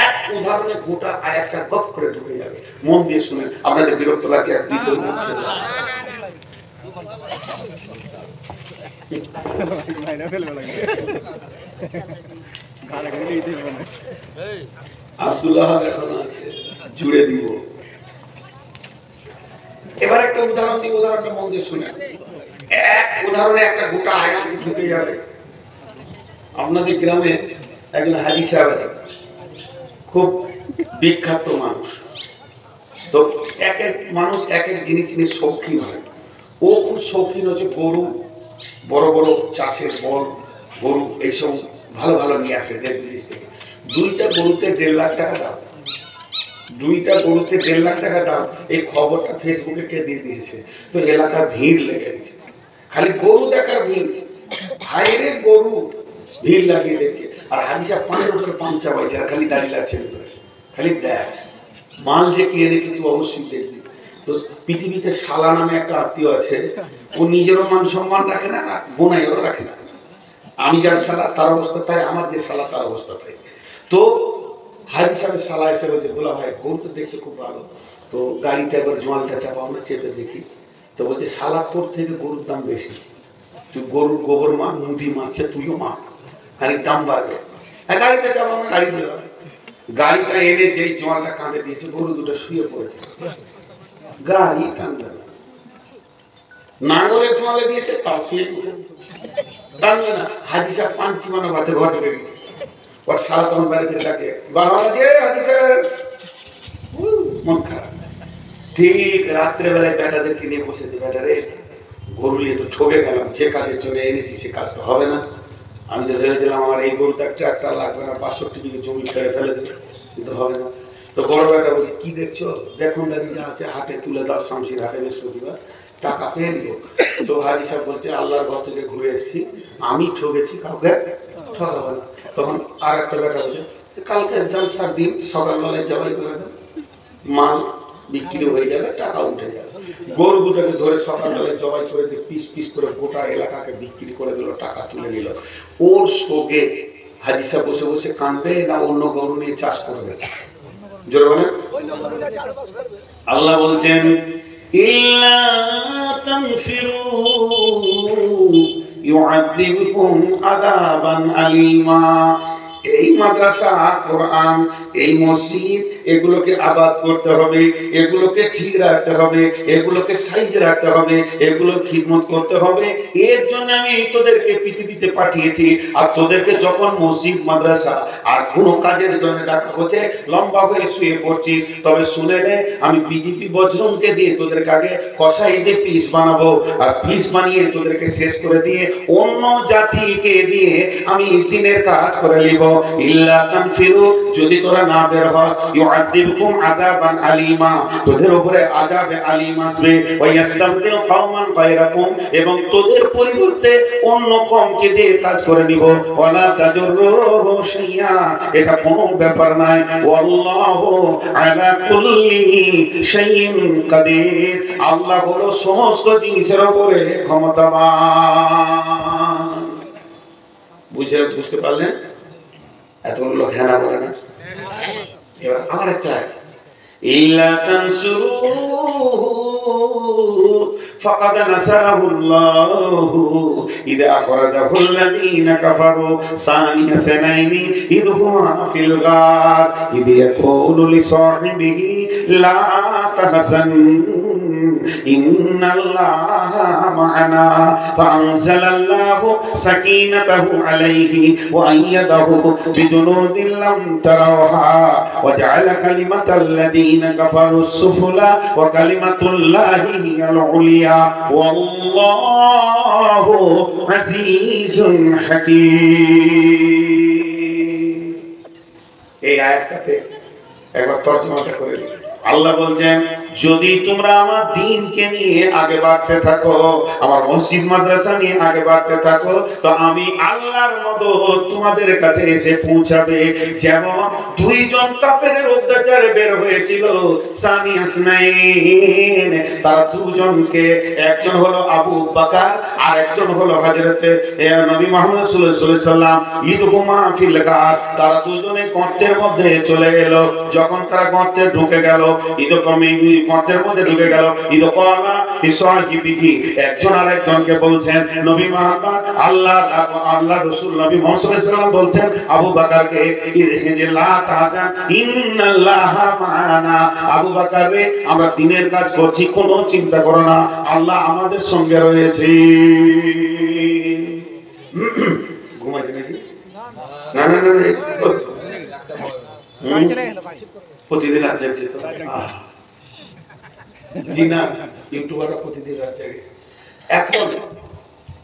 এক উদাহরণে গোটা আয়াতটা গপ করে ঢুকে যাবে। মন দিয়ে শুনেন, আপনাদের বিরক্ত লাগছে এক দ্বিতীয় আব্দুল্লাহ এখন আছে, জুড়ে দিব। এবার একটা উদাহরণ দিই, উদাহরণটা মন দিয়ে শুনে। এক উদাহরণে একটা গোটা আয়াত ঢুকে যাবে। আপনাদের গ্রামে একজন হাজী সাহেব আছে, খুব বিখ্যাত মানুষ। তো এক এক মানুষ এক এক জিনিস নিয়ে শৌখিন হয়। ও খুব শৌখিন হচ্ছে গরু, বড় বড় চাষের বল গরু, এইসব ভালো ভালো নিয়ে আসে দেশ বিদেশ থেকে। 2টা গরুতে 1.5 লাখ টাকা দাম, 2টা গরুতে 1.5 লাখ টাকা দাম। এই খবরটা ফেসবুকে কে দিয়ে দিয়েছে, তো এলাকার ভিড় লেগে গেছে, খালি গরু দেখার ভিড়, ভাইরে গরু, ভিড় লাগিয়ে দেখছে। আর হাজী সাহেব পানের উপরে পাঞ্চা পাইছে, আর খালি দাঁড়িয়ে লাগছে, খালি দেখ মাল যে কি এনেছি তুই অবশ্যই দেখবি। তো পৃথিবীতে শালা নামে একটা আত্মীয় আছে, ও নিজেরও মান সম্মান রাখে না, বোনাইও রাখে না। আমি যার শালা তার অবস্থা তাই, আমার যে শালা তার অবস্থা তাই। তো হাজী সাহেবের শালা এসে বলছে, বলা ভাই গরু তো দেখতে খুব ভালো, তো গাড়িতে একবার জোয়ালটা চাপাও না, চেপে দেখি। তো বলছে, শালা তোর থেকে গরুর দাম বেশি, তুই গরুর গোবর মা, মুদি মারছে, তুইও মা, খালি দাম বাড়বে। গাড়িতে চাপাও না, গাড়ি দিল। গাড়িটা এনে যেই জোয়ালটা কাঁধে দিয়েছে, গরু দুটো শুয়ে পড়েছে, গাড়ি কাঁদবে না। নাঙ্গলের ঢোঁয়ালে দিয়েছে, তাও শুয়ে টানলে না। হাজি সাহেব পাঞ্চি মানে ভাতে ঘর ঢুকে গেছে। ওর সারা তখন বাড়িতে ডাকে, বাংলা যে হাজি সাহেব, মন খারাপ। ঠিক রাত্রেবেলায় বেটাদেরকে নিয়ে বসেছে, বেটা রে গরু নিয়ে তো ঠকে গেলাম, যে কাজের জন্য এনেছি সে কাজ তো হবে না। আমি তো ভেবেছিলাম আমার এই গরুটা একটা লাগবে না, 65 বিঘে জমি ফেলে ফেলে দেবে, কিন্তু হবে না। তো বড় বেটা বলছে, কি দেখছো? দেখুন দাঁড়িয়ে যা আছে হাটে তুলে দাও, শামসির হাটে বৃহস্পতিবার টাকা পেয়ে নিব। তো হাজি সাহেব বলছে, আল্লাহর ঘর থেকে ঘুরে এসেছি, আমি ঠকেছি, কাউকে ঠকাবো না। তখন আর একটা বেটা বলছে, কালকে জলসার দিন সকালবেলায় জবাই করে দেন, মাল বিক্রি হয়ে যাবে, টাকা উঠে যাবে। গরু দুটাকে ধরে সকালবেলায় জবাই করে দিয়ে পিস পিস করে গোটা এলাকাকে বিক্রি করে দিল, টাকা তুলে নিল। ওর শোকে হাজি সাহেব বসে বসে কাঁদবে না অন্য গরু নিয়ে চাষ করবে? জোরে বলেন। আল্লাহ বলছেন, ইল্লা তানফিরু ইউআযিবকুম আযাবান আলীমা। এই মাদ্রাসা, কোরআন, এই মসজিদ, এগুলোকে আবাদ করতে হবে, এগুলোকে ঠিক রাখতে হবে, এগুলোকে সাইজ রাখতে হবে, এগুলোর খিদমত করতে হবে। এর জন্য আমি তোদেরকে পৃথিবীতে পাঠিয়েছি। আর তোদেরকে যখন মসজিদ, মাদ্রাসা আর কোনো কাজের জন্য ডাকা হচ্ছে, লম্বা হয়ে শুয়ে পড়ছিস, তবে শুনে নে, আমি বিজেপি বজরংকে দিয়ে তোদেরকে আগে কষাই দিয়ে পিস বানাবো, আর পিস বানিয়ে তোদেরকে শেষ করে দিয়ে অন্য জাতিকে দিয়ে আমি দিনের কাজ করে নিব। ইল্লা তানফিরু, যদি তোরা না বের হস, ইউআযিবকুম আযাবান আলীমা, তোদের উপরে আযাবে আলীম আসবে। ওয়া ইয়াস্তাবদিল কওমান গায়রাকুম, এবং তোদের পরিবর্তে অন্য কওমকে দিয়ে কাজ করে নিব। ওয়ালা তাজুররুহু শাইয়া, এটা কোনো ব্যাপার নয়। ওয়াল্লাহু আলা কুল্লি শাইইন কাদির, আল্লাহ হলো সমস্ত জিনিসের উপরে ক্ষমতাবান। বুঝতে পারলেন? এতগুলো লোক হ্যাঁ না বলে না। এবার আমার একটা, ইল্লা তানসুরুহু ফাকাদ নাসারাহুল্লাহু ইযা আখরাজাহুল্লাযীনা কাফারু সানিয়া সানাইনি ইয হুমা ফিল গার ইয ইয়াকুলু লিসাহিবিহি লা তাহজান ইন্নাল্লাহা মা'ানা ফাআনজালাল্লাহু সাকিনাতাহু আলাইহি ওয়া আইয়াদাহু বিজুনুদিন লাম তারাওহা ওয়া জা'আলা কালিমাতাল্লাযীনা কাফারুস সুফলা ওয়া কালিমাতুল্লাহি হিয়াল উলিয়া ওয়াল্লাহু আজিজুন হাকীম। এই আয়াতটাতে একবার তর্জমাটা করে নিন। আল্লাহ বলছেন, যদি তোমরা আমার দ্বীনকে নিয়ে আগে বাড়তে থাকো, আমার মসজিদ মাদ্রাসা নিয়ে আগে বাড়তে থাকো, তো আমি আল্লাহর মদদ তোমাদের কাছে এসে পৌঁছাবে। যেমন দুইজন কাফেরের অত্যাচারে বের হয়েছিল সানি আসনাইন, তারা দুজনকে, একজন হলো আবু বকর আর একজন হলো হযরতে নবী মুহাম্মদ সাল্লাল্লাহু আলাইহি সাল্লাম। ইদহুমা ফিল গার, তারা দুজনে গর্তের মধ্যে চলে গেল। যখন তারা গর্তে ঢুকে গেল, গর্তের মধ্যে ঢুকে গেল, একজন আরেকজনকে বলছেন, নবী মুহাম্মদ, আল্লাহ রাসূল নবী মুহাম্মদ সাল্লাল্লাহু আলাইহি ওয়াসাল্লাম বলছেন আবু বকরকে, লা তাহজান ইন্নাল্লাহা মা'ানা, আবু বকর রে, আমরা দ্বীনের কাজ করছি, কোনো চিন্তা করো না, আল্লাহ আমাদের সঙ্গে রয়েছে। ঘুমাইছে নাকি? না না না, প্রতিদিন রাত জাগছে তো? জি না, ইউটিউবাররা প্রতিদিন রাত জাগে। এখন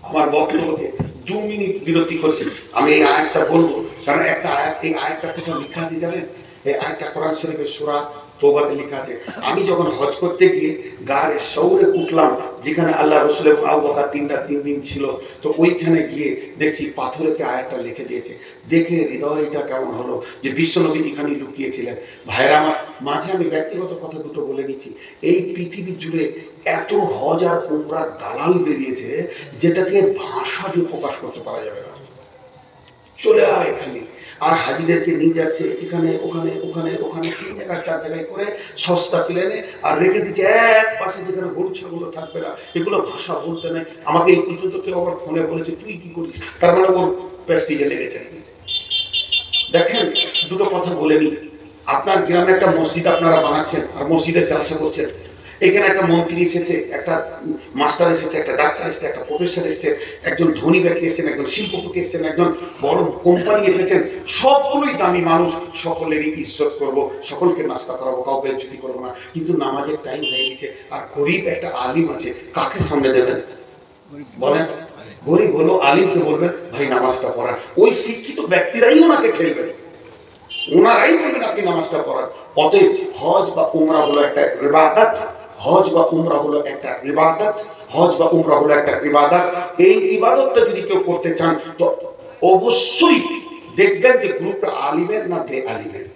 আমার বক্তব্যকে 2 মিনিট বিরতি করছি। আমি এই আয়াতটা বলবো, কারণ একটা আয়াত, এই আয়াতটা কোথাও লেখা আছে জানেন? এই আয়াতটা কোরআন শরীফের সূরা তওবাতে লেখা আছে। আমি যখন হজ করতে গিয়ে গারে সৌরে উঠলাম, যেখানে আল্লাহ রাসূল এবং আবু বকর 3 দিন ছিল, তো ওইখানে গিয়ে দেখছি পাথরেতে আয়াতটা লিখে দিয়েছে। দেখে হৃদয়টা কেমন হলো যে বিশ্বনবী এখানে লুকিয়েছিলেন। ভাইরা আমার, মাঝে আমি ব্যক্তিগত কথা দুটো বলে নিচ্ছি। এই পৃথিবী জুড়ে এত হজ আর উমরার দালাল বেরিয়েছে, যেটাকে ভাষা দিয়ে প্রকাশ করতে পারা যাবে না। চলে আয় এখানে, আর হাজিদেরকে নিয়ে যাচ্ছে এখানে ওখানে ওখানে ওখানে, 3 জায়গায় 4 জায়গায় করে সস্তা প্লেনে, আর রেখে দিচ্ছে এক পাশে যেখানে গরু ছাগল থাকবে না। এগুলো ভাষা বলতে নেই। আমাকে এই পর্যন্ত কেউ আবার ফোনে বলেছে, তুই কি করিস, তার মানে ওর প্রেস্টিজে লেগেছে। দেখেন, দুটো কথা বলে নি। আপনার গ্রামে একটা মসজিদ আপনারা বানাচ্ছেন, আর মসজিদের চালসা করছেন। এখানে একটা মন্ত্রী এসেছে, একটা মাস্টার এসেছে, একটা ডাক্তার এসেছে, একটা প্রফেসর এসেছে, একজন ধনী ব্যক্তি এসেছেন, একজন শিল্পপতি এসেছেন, একজন বড় কোম্পানি এসেছেন, সবগুলোই দামি মানুষ, সকলেরই ইজ্জত করবো, সকলকে নাস্তা করাবো, কাউকে ছুটি করবো না। কিন্তু নামাজের টাইম হয়ে গেছে, আর গরিব একটা আলিম আছে, কাকে সামনে দেবেন বলেন? গরিব হলো, আলিমকে বলবেন ভাই নামাজটা পড়া, ওই শিক্ষিত ব্যক্তিরাই ওনাকে ঠেলবেন, ওনারাই বলবেন আপনি নামাজটা পড়ান। অতএব হজ বা উমরা হলো একটা ইবাদত, হজ বা উমরা হলো একটা ইবাদত, হজ বা উমরা হলো একটা ইবাদত। এই ইবাদতটা যদি কেউ করতে চান তো অবশ্যই দেখবেন যে গ্রুপটা আলিমের না বে আলিমের।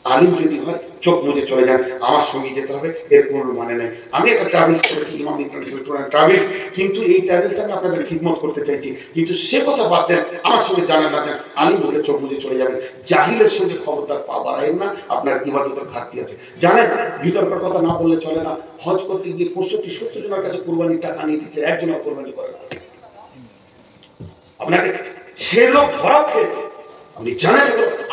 আলিম যদি হয় চোখ মুজে চলে যান, আমার সঙ্গে যেতে হবে, এর কোনো মানে নেই। আমি একটা ট্রাভেলস করেছি, ইমাম ইন্টারন্যাশনাল ট্যুর অ্যান্ড ট্রাভেলস, কিন্তু এই ট্রাভেলস আমি আপনাদের খিদমত করতে চাইছি, কিন্তু সে কথা বাদ দেন, আমার সঙ্গে জানেন না যান, আলিম বলে চোখ মুজে চলে যাবেন। জাহিলের সঙ্গে খবরদার পা বাড়াইন না, আপনার ইবাদতের ঘাটতি আছে। জানেন বিতর্কের কথা না বললে চলে না, হজ করতে গিয়ে 65-70 জনের কাছে কুরবানির টাকা নিয়ে দিচ্ছে, একজনের কোরবানি করে না। আপনাকে সে লোক ধরাও খেয়েছে, আপনি জানেন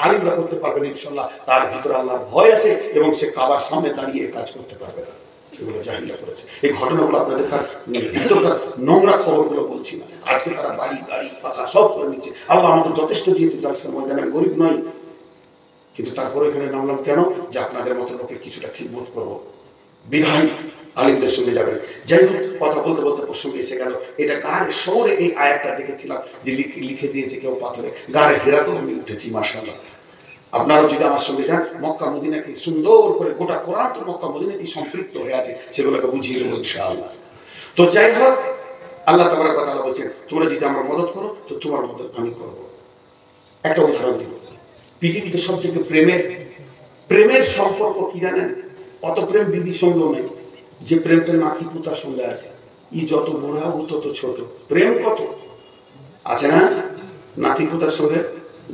আলিমরা করতে পারবেন ইনশাল্লাহ, তার ভিতরে আল্লাহর ভয় আছে এবং সে কাবার সামনে দাঁড়িয়ে কাজ করতে পারবে না। এগুলো জাহিলা করেছে। এই ঘটনাগুলো আপনাদের ভিতরকার নোংরা খবরগুলো বলছি না। আজকে তারা বাড়ি গাড়ি পাকা সব করে নিচ্ছে, আল্লাহ আমাদের যথেষ্ট দিয়েছে, তার ময়দানে গরিব নয়, কিন্তু তারপরে এখানে নামলাম কেন, যে আপনাদের মতো লোকের কিছুটা খিদমত করবো, বিধায় আলিমদের সঙ্গে যাবেন। যাই হোক, কথা বলতে বলতে প্রসঙ্গে এসে গেল, এটা গাড়ের শহরে এই আয়াতটা দেখেছিলাম যে লিখে দিয়েছে কেউ পাথরে, গাড়ে হেরাতেও আমি উঠেছি মাশাআল্লাহ। আপনারাও যদি আমার সঙ্গে যান, মক্কা মদিনাকে সুন্দর করে, গোটা কোরআন তো মক্কা মদিনাতে সম্পৃক্ত হয়ে আছে, সেগুলোকে বুঝিয়ে দেবো ইনশাআল্লাহ। তো যাই হোক, আল্লাহ তাবারক ওয়া তাআলা বলছেন তোমরা যদি আমার মদত করো তো তোমার মদত আমি করবো। একটা উদাহরণ দিব, পৃথিবীতে সব থেকে প্রেমের সম্পর্ক কি জানেন? অত প্রেম বিবির সঙ্গেও নেই, যে প্রেমটা নাতি পুতার সঙ্গে আছে। ই যত বুড়া ও তত ছোট, প্রেম কত আছে না নাতি পুতার সঙ্গে।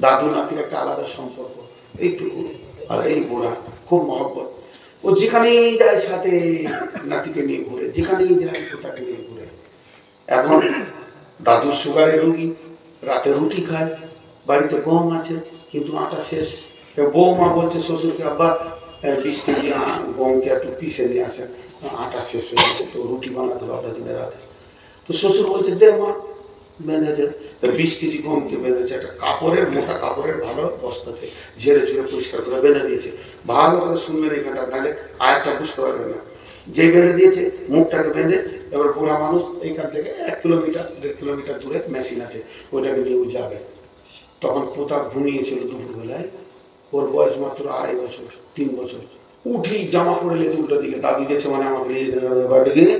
দাদু নাতির একটা আলাদা সম্পর্ক, এইটুকু। আর এই বুড়া খুব মহব্বত, ও যেখানেই যায় সাথে নাতিকে নিয়ে ঘুরে, যেখানেই যায় পুতাকে নিয়ে ঘুরে। এখন দাদু সুগারের রুগী, রাতে রুটি খায়, বাড়িতে গম আছে কিন্তু আটা শেষ। বৌমা বলছে শ্বশুরকে, আব্বা 20 কেজি গমকে একটু পিষে নিয়ে আসেন, আটা শেষ হয়ে গেছে, তো রুটি বানাতে হবে আপনার দিনে রাতে। তো শ্বশুর বলছে দে মা, বেঁধে দেন। 20 কেজি গমকে বেঁধেছে একটা কাপড়ের, মোটা কাপড়ের ভালো বস্তাতে, ঝেড়ে ঝেড়ে পরিষ্কার করে বেঁধে দিয়েছে। ভালো করে শুনবেন এখানটা, নাহলে আয়টা বুঝতে পারবেন না। যে বেঁধে দিয়েছে মুখটাকে বেঁধে, এবার বুড়া মানুষ এইখান থেকে 1 কিলোমিটার 1.5 কিলোমিটার দূরে মেশিন আছে, ওইটাকে নিয়ে যাবে। তখন পোতা ঘুমিয়েছিল দুপুরবেলায়, ওর বয়স মাত্র 2.5 বছর 3 বছর। উঠেই জামা পরে লেছে উল্টো দিকে, দাদি গেছে মানে আমাকে নিয়ে যেতে,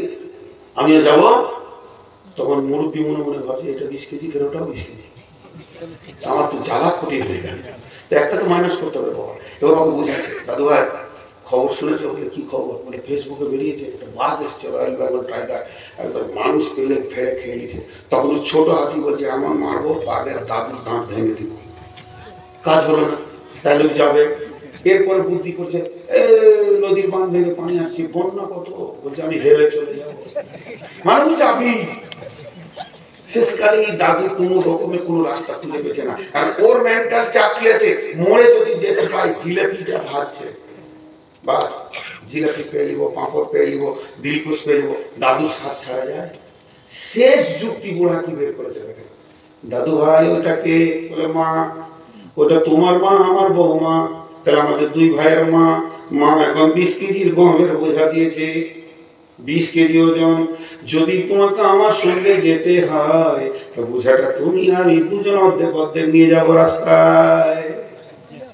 আমিও যাবো। তখন মুরব্বী মনে মনে ভাবছে এটা 20 কেজি, ফের ওটাও 20 কেজি, আমার তো জ্বালা ফুটিয়ে হয়ে গেল। তো একটা তো মাইনাস করতে হবে বাবা। এবার বাবু বুঝাচ্ছে, দাদু ভাই খবর শুনেছে? বলে কি খবর? বলে ফেসবুকে বেরিয়েছে একটা বাঘ এসছে, রয়্যাল বেঙ্গল টাইগার, একবার মানুষ পেলে ফেরে খেয়ে নিচ্ছে। তখন ছোট হাতি বলছে আমার মারবো, বাঘের দাদুর দাঁত ভেঙে দিব। কাজ হলো না, তাহলে যাবে। এরপরে বুদ্ধি করছে, নদীর বাঁধ ভেঙে পানি আসছে, বন্যা কত, বলছে আমি হেলে চলে যাবো, মানে যাবি। শেষকালে এই দাদু কোনো রকমের কোনো রাস্তা খুঁজে পেয়েছে না, আর ওর মেন্টাল চাপ কি আছে, মরে যদি যেতে পাই জিলাপিটা ভাজছে, বাস জিলাপি পেয়ে নিব, পাঁপড় পেয়ে নিব, দিলকুশ পেয়ে নিব, দাদু হাত ছাড়া যায়। শেষ যুক্তি বুড়া কি বের করেছে দেখেন, দাদু ভাই ওটাকে, বলে মা ওটা তোমার মা আমার বৌমা, তাহলে আমাদের 2 ভাইয়ের মা। মা এখন 20 কেজির গমের বোঝা দিয়েছে, 20 কেজি ওজন। যদি তোমাকে আমার সঙ্গে যেতে হয় তো বোঝাটা তুমি আমি দুজন অর্ধেক অর্ধেক নিয়ে যাবো রাস্তায়।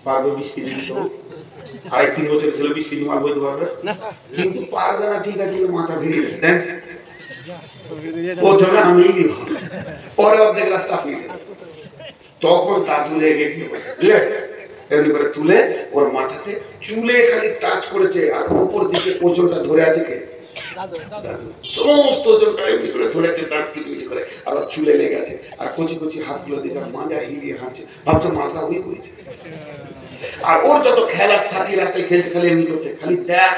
পারবে 20 কেজি? তো 2.5-3 বছরের ছেলে 20 কেজি মাল বইতে পারবে? কিন্তু পারবে না, ঠিক আছে, মাথা ভিড়িয়ে দেন। প্রথমে আমি পরে অর্ধেক রাস্তা আপনি। তখন দাদু রেগে গিয়ে এমনি করে তুলে ওর মাথাতে চুলে খালি টাচ করেছে, আর উপর দিকে ওজনটা ধরে আছে কে? সমস্ত ওজনটা এমনি করে ধরেছে, দাঁত কিটমিটি করে, আর চুলে লেগে আছে, আর কচি কচি হাতগুলো দিয়ে মাজা হিলিয়ে হাঁটছে, ভাবছে মালটা ওই হয়েছে। আর ওর যত খেলার সাথী রাস্তায় খেলছে, খালি এমনি করছে, খালি দেখ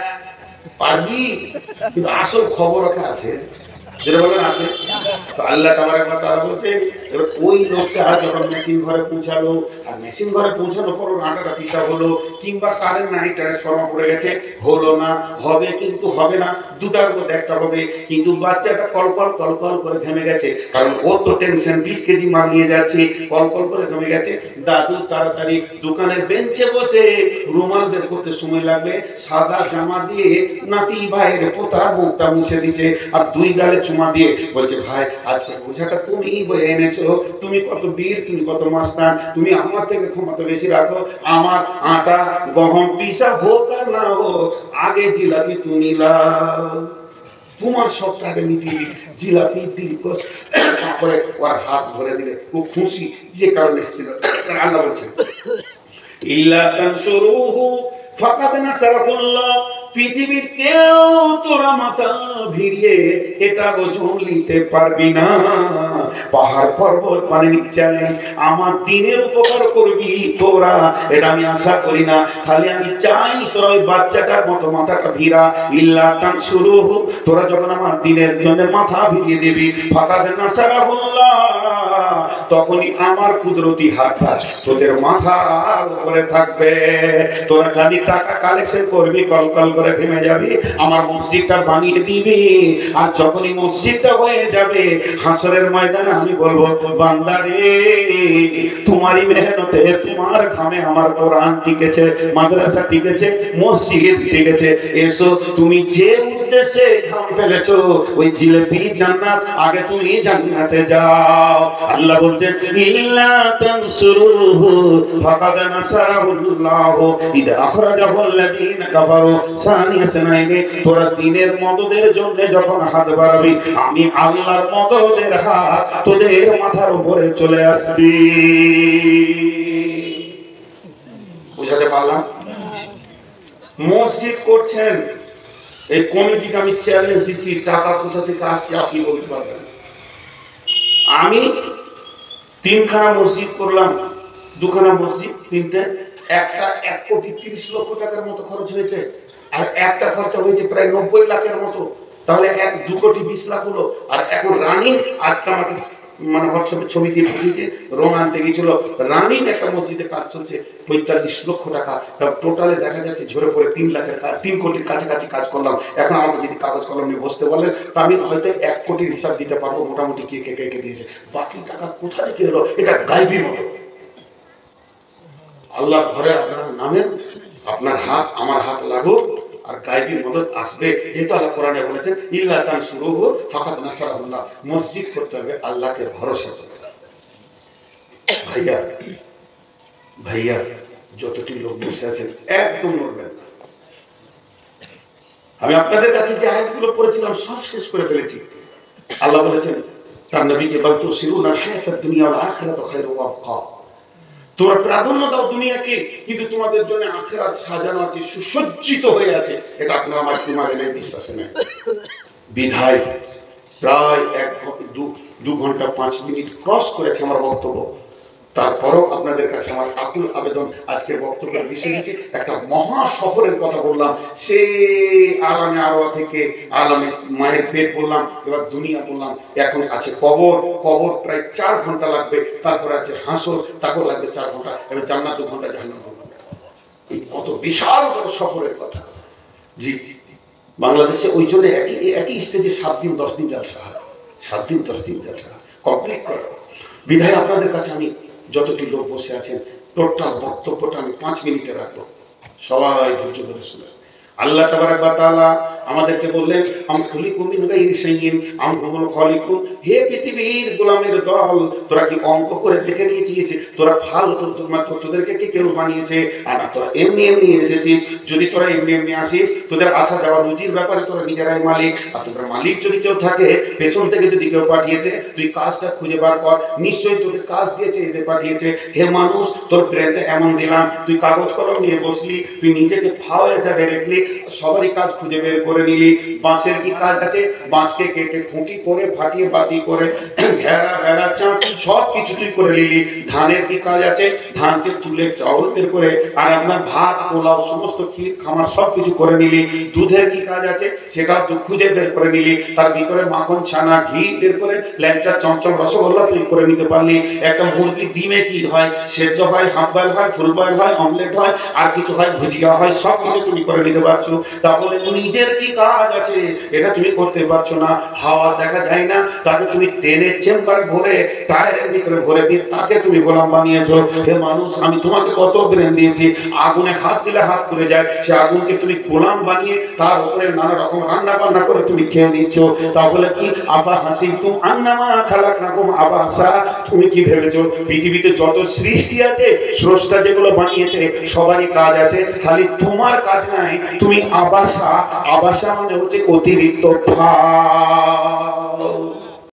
পারবি। কিন্তু আসল খবর ওকে আছে, যেটা বলেন আছে। তো আল্লাহ তাবারক ওয়া তাআলা বলছেন, এবার ওই লোকটা যখন মেশিন ঘরে পৌঁছালো, আর মেশিন ঘরে পৌঁছানোর পর আটাটা পিসা হলো, কিংবা কারেন্ট নাই, ট্রান্সফরমার পড়ে গেছে, হলো না, হবে কিন্তু হবে না, দুটার মধ্যে একটা হবে। কিন্তু বাচ্চাটা কলকল কলকল করে ঘেমে গেছে, কারণ ও তো টেনশন 20 কেজি মাল নিয়ে যাচ্ছে, কলকল করে ঘেমে গেছে। দাদু তাড়াতাড়ি দোকানের বেঞ্চে বসে রুমাল বের করতে সময় লাগবে, সাদা জামা দিয়ে নাতি ভাইয়ের পোতার মুখটা মুছে দিচ্ছে, আর দুই গালে চুমা দিয়ে বলছে, ভাই আজকে বোঝাটা তুমি বয়ে এনেছো, তুমি কত বীর, তুমি কত মাস্তান, তুমি আমার থেকে ক্ষমতা বেশি রাখো, আমার আটা গহম পিসা হোক আর না হোক, আগে জিলাপি তুমি লাও, তোমার সবটা আগে মিটিয়ে জিলাপি দিল, তারপরে ওর হাত ধরে দিলে ও খুশি, যে কারণে এসেছিল। আল্লাহ বলছেন, ইল্লা তানসুরুহু ফাকাদ নাসারাহুল্লাহ, পৃথিবীর কেউ তোরা মাথা ভিড়িয়ে এটা ওজন নিতে পারবি না। পাহাড় পর্বত পানির চ্যালেঞ্জ, আমার দিনের উপকার করবি তোরা, এটা আমি আশা করি না, খালি আমি চাই তোরা ওই বাচ্চাটার মতো মাথাটা ভিড়া। ইল্লা তানসুরুহু, তোরা যখন আমার দিনের জন্য মাথা ভিড়িয়ে দিবি, ফাকাদ নাসারাহুল্লাহ, তখনই আমার কুদরতি হাতটা তোদের মাথার উপরে থাকবে। তোরা খালি টাকা কালেকশন করবি, কলকল করে ঘেমে যাবি, আমার মসজিদটা বানিয়ে দিবি, আর যখনই মসজিদটা হয়ে যাবে হাসরের ময়দানে আমি বলবো, বান্দা রে, তোমারই মেহনতে, তোমার ঘামে আমার কোরআন টিকেছে, মাদ্রাসা টিকেছে, মসজিদ টিকেছে, এসো তুমি যে উদ্দেশ্যে ঘাম ফেলেছো, ওই জিলেপি জান্নাত, আগে তুমি জান্নাতে যাও। আল্লাহ বলছেন, ইল্লা তানসুরুহু ফাকাদ নাসারাহুল্লাহ ইযা আখরাজাহুল্লাযীনা কাফারু সানিয়া সানাইনি, তোরা দ্বীনের মদদের জন্য যখন হাত বাড়াবি, আমি আল্লাহর মদদের হাত তোদের মাথার উপরে চলে আসবে। বুঝাতে পারলাম? মসজিদ করছেন, এই কমিটিকে আমি চ্যালেঞ্জ দিচ্ছি, টাকা কোথা থেকে আসছে আপনি বলতে পারবেন? আমি 3খানা মসজিদ করলাম, 2খানা মসজিদ, 3টে, একটা 1,30,00,000 টাকার মতো খরচ হয়েছে, আর একটা খরচা হয়েছে প্রায় 90 লাখের মতো, তাহলে 2,20,00,000 হলো। আর এখন রানিং, আজকে আমাকে মানে হোয়াটসঅ্যাপে ছবি দিয়ে পাঠিয়েছে, রং আনতে গিয়েছিল, রানিং একটা মসজিদে কাজ চলছে 45 লক্ষ টাকা, তার টোটালে দেখা যাচ্ছে ঝরে পড়ে 3 লাখের কাজ, 3 কোটির কাছাকাছি কাজ করলাম। এখন আমাকে যদি কাগজ কলম নিয়ে বসতে বলেন, তা আমি হয়তো 1 কোটির হিসাব দিতে পারবো মোটামুটি, কে দিয়েছে, বাকি টাকা কোথা থেকে এলো, এটা গাইবি মতো। আল্লাহ ঘরে আপনার নামেন, আপনার হাত আমার হাত লাগুক, আর গায়বী মদদ আসবে, যেহেতু আল্লাহ কোরআনে বলেছেন, ইল্লা তানসুরুহু ফাকাদ নাসারাহুল্লাহ, মসজিদ করতে হবে আল্লাহকে ভরসা করে। ভাইয়া ভাইয়া যতটি লোক বসে আছেন, একদম নড়বেন না। আমি আপনাদের কাছে যে আয়াতগুলো পড়েছিলাম সব শেষ করে ফেলেছি। আল্লাহ বলেছেন তার নবীকে, বাল তুসিরুনা হায়াতাদ দুনিয়া ওয়াল আখিরাতু খায়রুন ওয়া আবকা, তোমরা প্রাধান্য দাও দুনিয়াকে, কিন্তু তোমাদের জন্য আখিরাত সাজানো আছে, সুসজ্জিত হয়ে আছে, এটা আপনারা মাধ্যমে বিশ্বাসে নেই। বিধায় প্রায় 2 ঘন্টা 5 মিনিট ক্রস করেছে আমার বক্তব্য, তারপরও আপনাদের কাছে আমার আকুল আবেদন, আজকের বক্তব্যের বিষয় হচ্ছে একটা মহা সফরের কথা বললাম, সে আলামে আরওয়া থেকে আলামে মায়ের পেট বললাম, এবার দুনিয়া বললাম, এখন আছে কবর, কবর প্রায় 4 ঘন্টা লাগবে, তারপরে আছে হাসর, তারপর লাগবে 4 ঘন্টা, এবার জান্নাত 2 ঘন্টা, জাহান্নাম 2 ঘন্টা। এই কত বিশাল বড় সফরের কথা। জি, বাংলাদেশে ওই জন্য একই স্টেজে 7 দিন 10 দিন জলসা হয়, 7 দিন 10 দিন জলসা কমপ্লিট করে। বিধায় আপনাদের কাছে আমি যতটি লোক বসে আছেন, টোটাল বক্তব্যটা আমি 5 মিনিটে রাখবো, সবাই ধৈর্য ধরে শুনে। আল্লাহ তাবারক ওয়া তাআলা আমাদেরকে বললেন, আম খুলিকু মিন গায়রি শাইইন আম হুমুল খালিকুন, হে পৃথিবীর গোলামের দল, তোরা কি অঙ্ক করে দেখে নিয়েছিস? তোরা ফালতু, তোদেরকে কি কেউ বানিয়েছে? আর তোরা এমনি এমনি এসেছিস। যদি তোরা এমনি এমনি আসিস, তোদের আসা যাওয়া রুজির ব্যাপারে তোরা নিজেরাই মালিক, আর তোদের মালিক যদি কেউ থাকে, পেছন থেকে যদি কেউ পাঠিয়েছে, তুই কাজটা খুঁজে বার কর, নিশ্চয়ই তোকে কাজ দিয়েছে, এদের পাঠিয়েছে। হে মানুষ, তোর ব্রেনটা এমন দিলাম, তুই কাগজ কলম নিয়ে বসলি, তুই নিজেকে ফাও জায়গায় রেখলি, সবারই কাজ খুঁজে বের করে নিলি। বাঁশের কি কাজ আছে? বাঁশকে কেটে খুঁটি করে ফাটিয়ে বাতি করে ঘেরা বেড়া চাঁদ সব কিছু তুই করে নিলি। ধানের কি কাজ আছে? ধানকে তুলে চাউল বের করে আর আপনার ভাত পোলাও সমস্ত ক্ষীর খামার সব কিছু করে নিলি। দুধের কি কাজ আছে? সেটা তুই খুঁজে বের করে নিলি, তার ভিতরে মাখন ছানা ঘি বের করে ল্যাংচা চমচম রসগোল্লা তুই করে নিতে পারলি। একটা মুরগির ডিমে কি হয়? সেদ্ধ হয়, হাফ বয়েল হয়, ফুল বয়েল হয়, অমলেট হয়, আর কিছু হয় ভুজিয়া হয়, সব কিছু তুমি করে নিতে পারছো। তাহলে নিজের কি কাজ আছে এটা তুমি করতে পারছো না। হাওয়া দেখা যায় না, তাকে তুমি টেনে চেম্বারে ভরে টায়ারের ভিতরে ভরে দিয়ে তাকে তুমি গোলাম বানিয়েছো। হে মানুষ, আমি তোমাকে কত ব্রেন দিয়েছি, আগুনে হাত দিলে হাত পুড়ে যায়, সে আগুনকে তুমি গোলাম বানিয়ে তার উপরে নানা রকম রান্না বান্না করে তুমি খেয়ে নিচ্ছ। তাহলে কি আবা হাসি তুম আন্নামা খালাক রকম আবাসা, তুমি কি ভেবেছো পৃথিবীতে যত সৃষ্টি আছে স্রষ্টা যেগুলো বানিয়েছে সবারই কাজ আছে, খালি তোমার কাজ নাই। তুমি আবাসা, আবাসা মানে হচ্ছে অতিরিক্ত ভার।